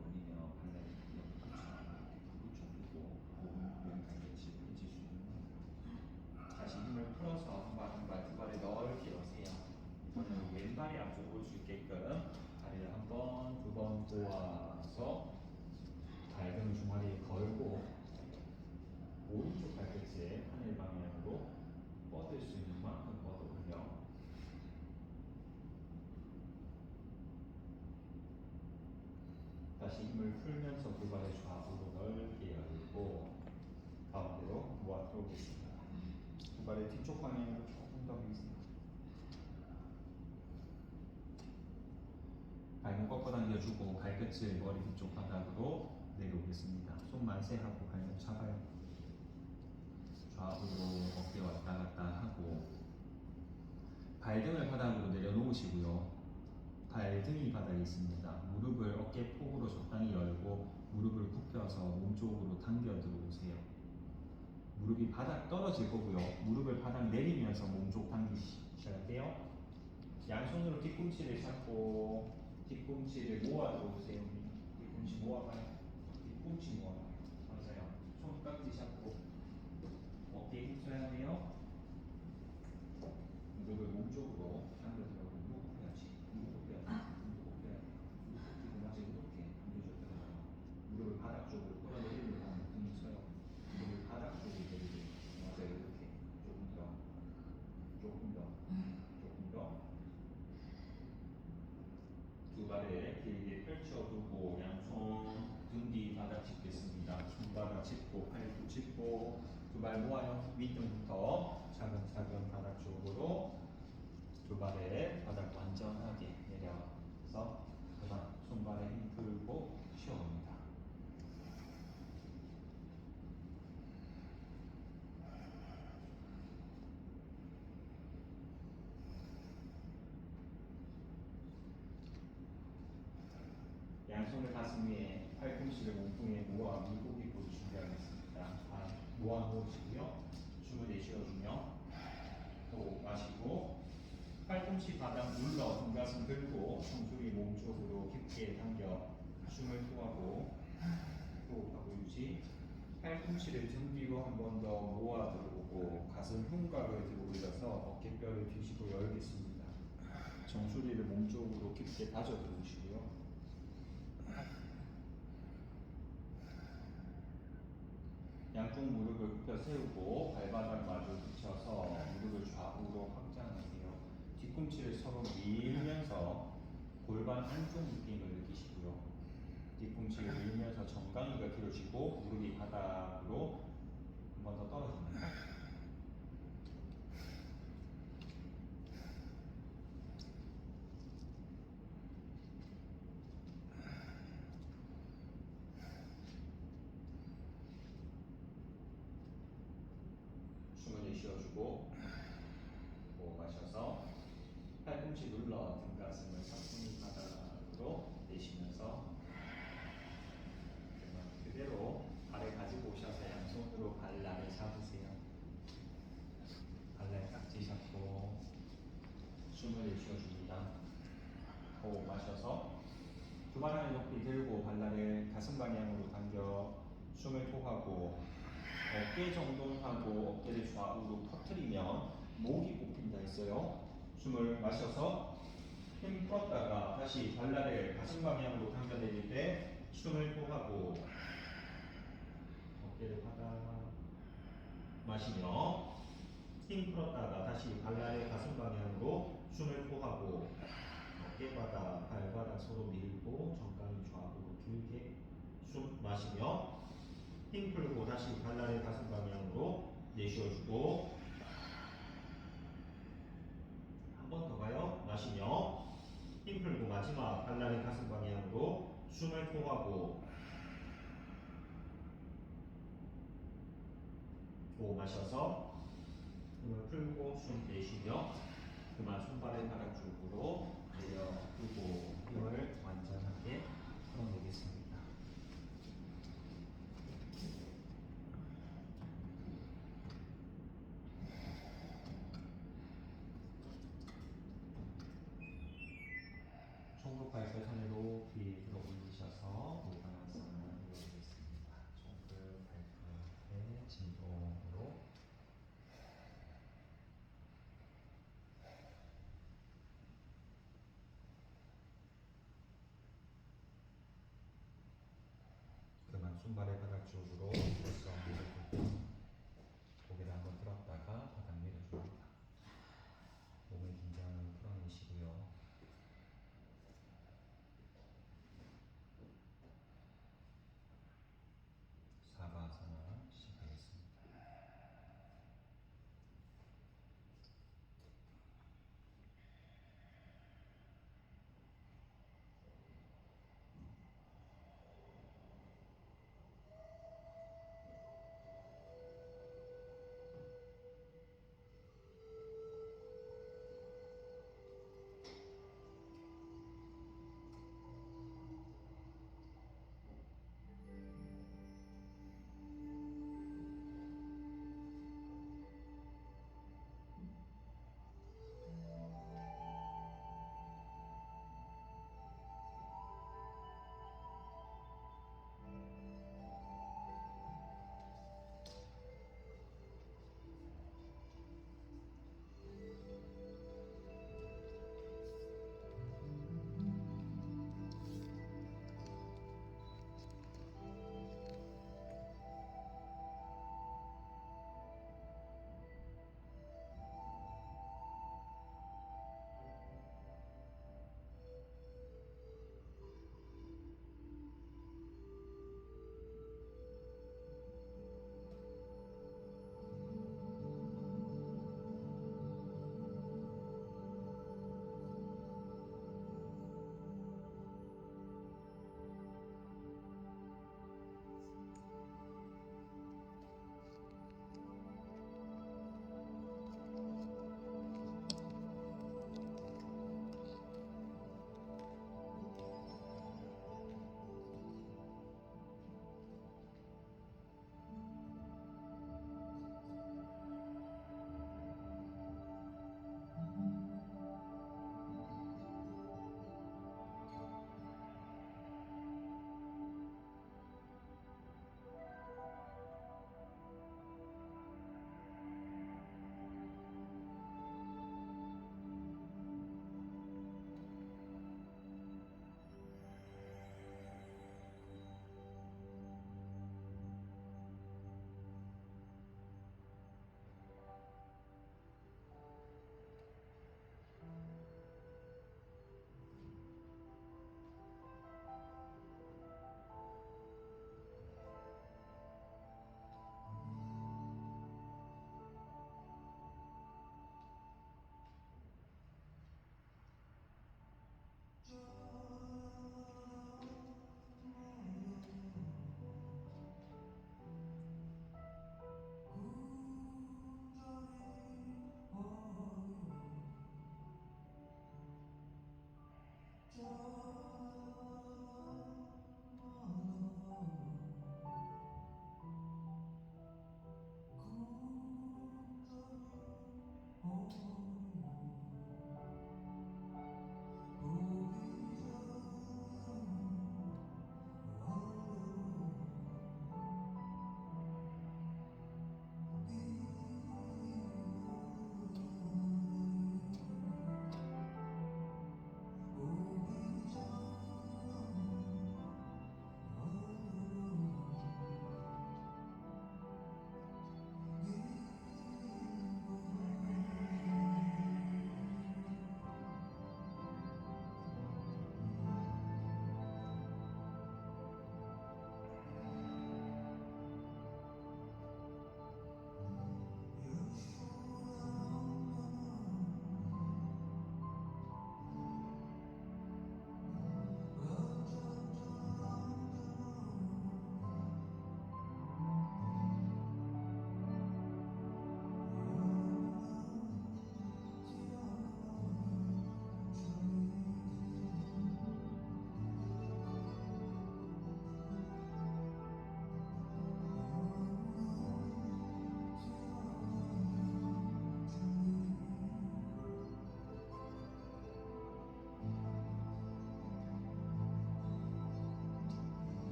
B: 걸리면 발을 붙여두고 왼 발끝을 펼칠 수 있는 거예요. 다시 힘을 풀어서 한 발 한 발 두 발을 넓게 여세요. 이번에는 왼발이 앞쪽으로 올 수 있게끔 다리를 한 번, 2번 꼬아서 발등을 종아리에 걸고 오른쪽 발끝을 하늘 방향으로 뻗을 수 있는 만큼 뻗어 올려. 다시 힘을 풀면서 두 발을 좌우로 넓게 열고 가운데로 모아 들어오겠습니다. 두 발을 뒤쪽 방향으로 조금 더 밀습니다. 발목 꺾어 당겨주고 발끝을 머리 뒤쪽 바닥으로 내려오겠습니다. 손 만세하고 발목 잡아요. 좌우로 어깨 왔다 갔다 하고 발등을 바닥으로 내려놓으시고요. 발등이 바닥에 있습니다. 무릎을 어깨 폭으로 적당히 열고 무릎을 굽혀서 몸쪽으로 당겨 들어오세요. 무릎이 바닥 떨어질 거고요. 무릎을 바닥 내리면서 몸쪽 당기셔야 돼요. 양손으로 뒤꿈치를 잡고 뒤꿈치를 모아 들어오세요. 뒤꿈치 모아봐요. 뒤꿈치 모아봐요. 맞아요. 손깍지 잡고 어깨에 힘써야 돼요. 무릎을 몸쪽으로 당겨들어오고 무릎 굽혀야지. 무릎 굽혀야 돼. 무릎 굽혀야 돼. 무릎 굽히고 나서 이렇게 당겨줘서 무릎을 바닥 쪽으로 끌어내리려고 하면 등이 서요. 무릎을 바닥 쪽으로 내리고 나서 이렇게 조금 더, 조금 더, 조금 더. 두 발을 길게 펼쳐두고 양손 등 뒤 바닥 짚겠습니다. 손바닥 짚고 팔도 짚고 두 발 모아요. 윗등부터 차근차근 바닥 쪽으로 두 발에 바닥 완전하게 내려서 그다음 손발에 힘 풀고 쉬어옵니다. 양손을 가슴 위에 팔꿈치를 몸통에 모아 물고기 포즈 준비하겠습니다. 모아 놓으시고요. 숨을 내쉬어주며 또 마시고 팔꿈치 바닥 눌러 등가슴 들고 숨소리 몸쪽으로 깊게 당겨 숨을 토하고 호흡하고 유지. 팔꿈치를 등 뒤로 한 번 더 모아 들어오고 가슴 흉곽을 들어 올려서 어깨뼈를 뒤집어 열겠습니다. 정수리를 몸쪽으로 깊게 다져 들으시고요. 양쪽 무릎을 굽혀 세우고 발바닥 마주 붙여서 무릎을 좌우로 확장하세요. 뒤꿈치를 서로 밀면서 골반 안쪽 느낌을 느끼시고요. 뒤꿈치를 밀면서 정강이가 길어지고 무릎이 바닥으로 한 번 더 떨어집니다. 숨을 내쉬어주고 호흡 마셔서 팔꿈치 눌러 등가슴을 상승 바닥으로 내쉬면서 그대로 발을 가지고 오셔서 양손으로 발날을 잡으세요. 발날 깍지 잡고 숨을 내쉬어줍니다. 호흡 마셔서 두 발을 높이 들고 발날을 가슴 방향으로 당겨 숨을 토하고 어깨 정돈하고 어깨를 좌우로 터트리면 목이 뽑힌다 했어요. 숨을 마셔서 힘 풀었다가 다시 발날을 가슴 방향으로 당겨내릴 때 숨을 토하고 어깨를 바닥 마시며 힘 풀었다가 다시 발날의 가슴 방향으로 숨을 토하고 어깨바닥, 발바닥 서로 밀고 정강이 좌우로 길게 숨 마시며 힘 풀고 다시 발날의 가슴 방향으로 내쉬어주고 한 번 더 가요. 마시며 힘 풀고 마지막 발날의 가슴 방향으로 숨을 토하고 호흡 마셔서 힘을 풀고 숨 내쉬며 그만 손발의 바닥 쪽으로 내려두고 힘을 완전하게 풀어내겠습니다. 총급할때 손을 높이 들어 올리셔서 무관하선을 이어주겠습니다. 총급 발끝에 진동으로 그만 손발의 바닥 쪽으로 벌써 내려두고 고개를 한번 들었다가 바닥 내려줍니다. 몸의 긴장을 풀어내시고요. 사바아사나 시작하겠습니다.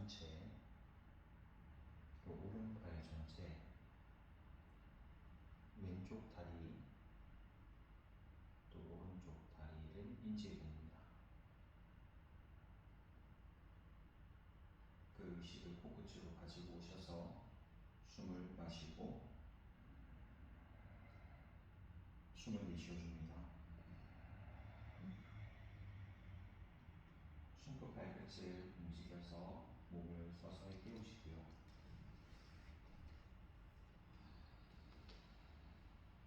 A: 전체, 또 오른발 전체, 왼쪽 다리, 또 오른쪽 다리를 인지해 봅니다. 그 의식을 코끝으로 가지고 오셔서 숨을 마시고 숨을 내쉬어줍니다. 손끝 발끝을 움직여서 몸을 서서히 깨우시고요.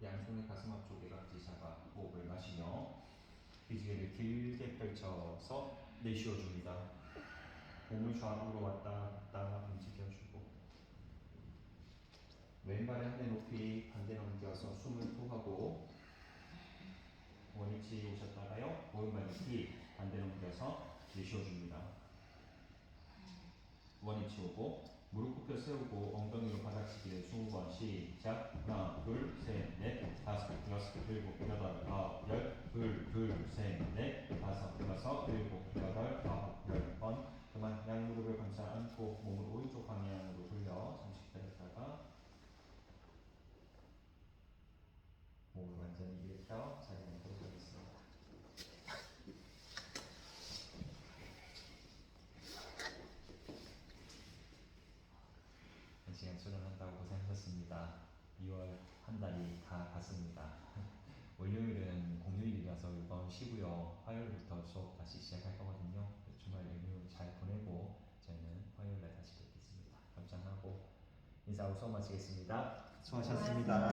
A: 양손의 가슴 앞쪽에 각지 잡아 호흡을 마시며 기지개를 길게 펼쳐서 내쉬어줍니다. 몸을 좌우로 왔다 갔다 움직여주고 왼발을 하늘 높이 반대 넘겨서 숨을 토하고 원위치 오셨다가요. 오른발 높이 반대 넘겨서 내쉬어줍니다. 원위치 오고 무릎 굽혀 세우고 엉덩이로 바닥치기를 20번 시작. 하나 둘셋넷 다섯 여섯 일곱 여덟 아홉 열 둘 셋 넷 다섯 여섯 일곱 여덟 아홉 10번. 그만 양무릎을 감싸 안고 몸을 오른쪽 방향으로 돌려 잠시 기다렸다가 몸을 완전히 일으켜 자리에 앉도록 하겠습니다. 한 시간 수련한다고 고생하셨습니다. 2월 한 달이 다 갔습니다. 월요일은 공휴일이라서 이번 쉬고요. 화요일부터 수업 다시 시작할 거거든요. 주말 연휴 잘 보내고 저희는 화요일에 다시 뵙겠습니다. 감사하고 인사하고 수업 마치겠습니다.
B: 수고하셨습니다.